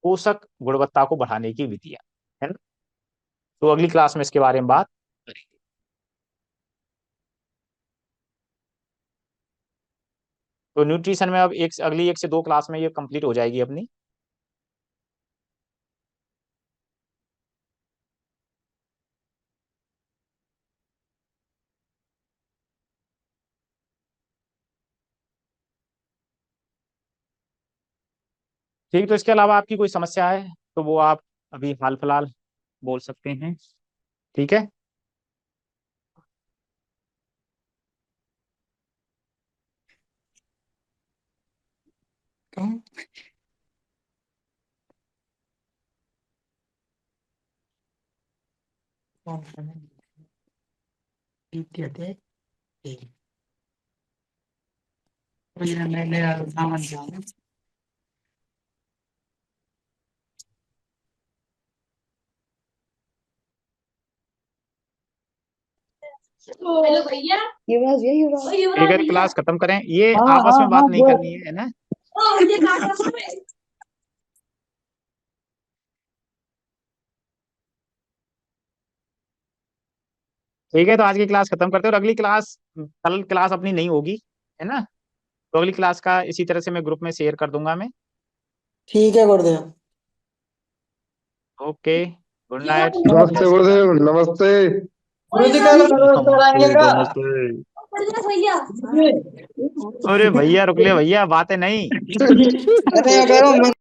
पोषक गुणवत्ता को बढ़ाने की विधियां, है ना। तो अगली क्लास में इसके बारे में बात करेंगे। तो न्यूट्रिशन में अब अगली 1 से 2 क्लास में ये कंप्लीट हो जाएगी अपनी। ठीक, तो इसके अलावा आपकी कोई समस्या है तो वो आप अभी हाल फिलहाल बोल सकते हैं। ठीक है। कौन कौन द्वितीय थे सामान जाने हेलो भैया युवराज ये युवराज ठीक है, क्लास खत्म करें, ये हाँ आपस हाँ में बात हाँ नहीं बोल करनी है ना। ये ठीक है, तो आज की क्लास खत्म करते हैं, और अगली क्लास, कल क्लास अपनी नहीं होगी, है ना। तो अगली क्लास का इसी तरह से मैं ग्रुप में शेयर कर दूंगा मैं। ठीक है गुरुदेव ओके, गुड नाइट, जय नमस्ते श्री राम। गुरुदेव, नमस्ते। गुरु जी कल नमस्कार नमस्ते आइएगा नमस्ते। भैया अरे भैया रुक ले भैया, बातें नहीं। अरे करो